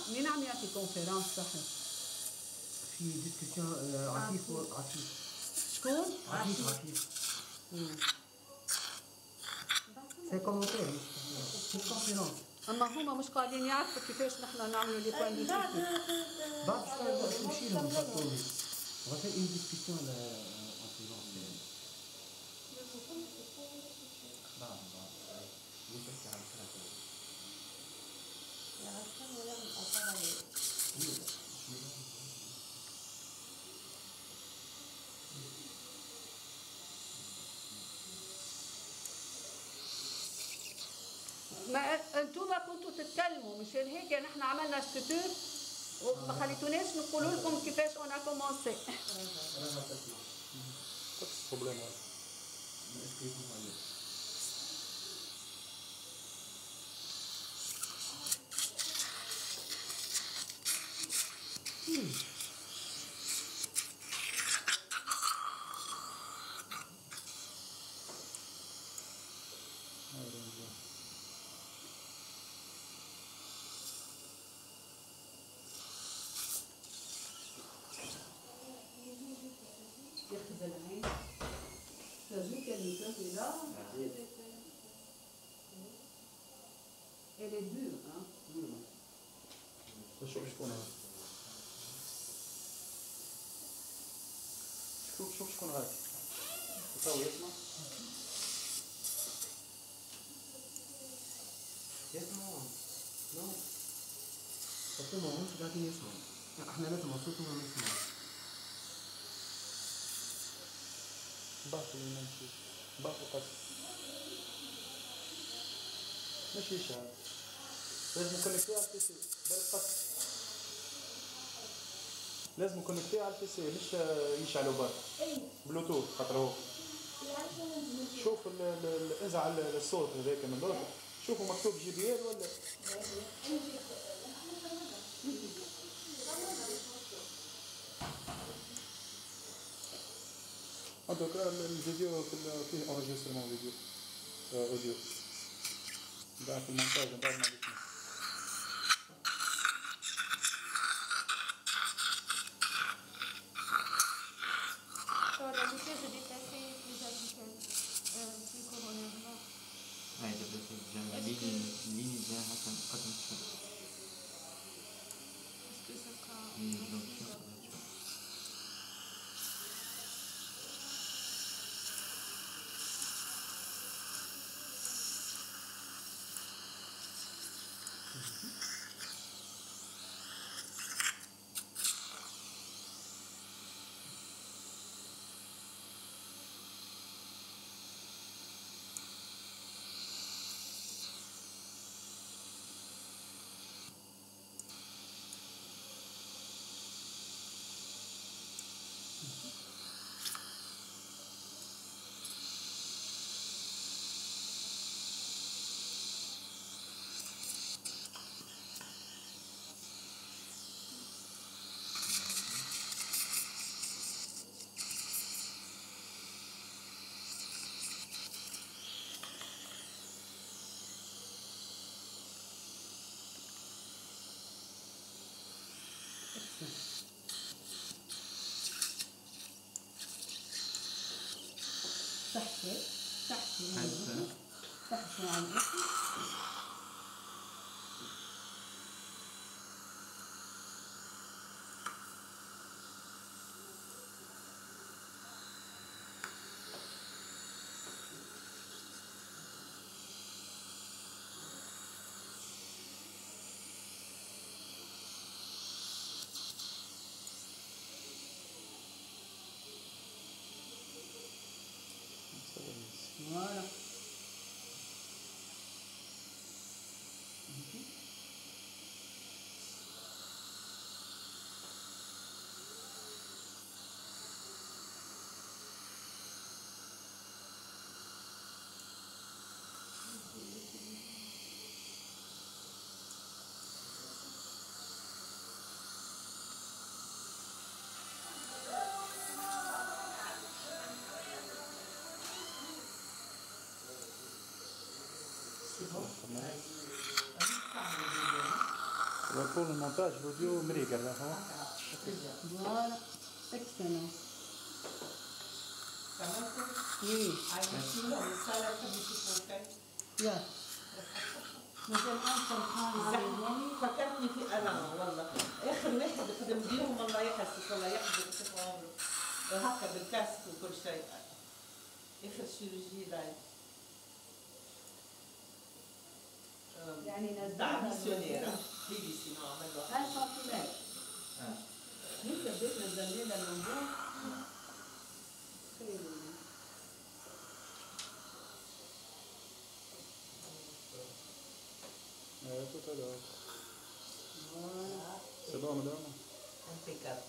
A: مين عم يعطي كونفيرانس صحيح؟
B: في ديسكسيون عفيف عفيف.
A: شكون؟
B: عفيف. سي كومونتير مش كونفيرانس.
A: اما هما مش قاعدين يعرفوا كيفاش نحن نعملوا لي بوان دو فيو.
B: بعد شوي نمشي لهم نحطوهم. On va faire une discussion en présentiel.
A: ما انتم كنتوا تتكلموا مشان هيك نحن عملنا ستوتور وما خليتوناش نقولوا لكم كيفاش اون كومونسي.
F: بروبليم
A: ياخذ العين تجيك اللي là. Elle est dure hein.
F: شوف شكون هذا شوف شكون هذا تو يسمع
B: يسمعوا. نو. صوتهم مش قاعدين يسمعوا. احنا نسمع صوتهم ما نسمعوا.
F: باطل نمشي باطل قص ماشي شعر لازم نكونكتي على البيسي بالقص لازم نكونكتي على البيسي مش يشعلوا برا بلوتوث خاطر هو شوف انزع الصوت هذاك من اللوطه شوفوا مكتوب جي بي ال ولا donc الفيديو فيه enregistrement فيديو اوديو بعد المونتاج بعد ما نسمع
E: Sur la vitesse de déplacer les applications في كورونا هنا.
D: هاي دبلت ليني جاها كان قدم شوي.
E: Est-ce que ça sera
D: لو شوي
A: صحتي صحتي
D: حلو.
A: صحتي عندك. Voilà.
F: Pour le montage, l'audio, مريقة là, hein.
A: Voilà. Excellent. Oui. Yeah. مثل أنت الحين
G: فكرتني في انا والله اخر واحد خدم بيهم الله يحسس الله يحفظك شوف عمره هكا بالكاسك وكل شيء اخر شيروجي لايف
A: يعني نزلنا
G: تاع ميسيونير بي بي سي نعمل له
A: هاي صافي انت بديت نزل لنا الموضوع خير.
F: Tout à l'heure.
A: Voilà.
F: C'est bon, madame?
G: impeccable.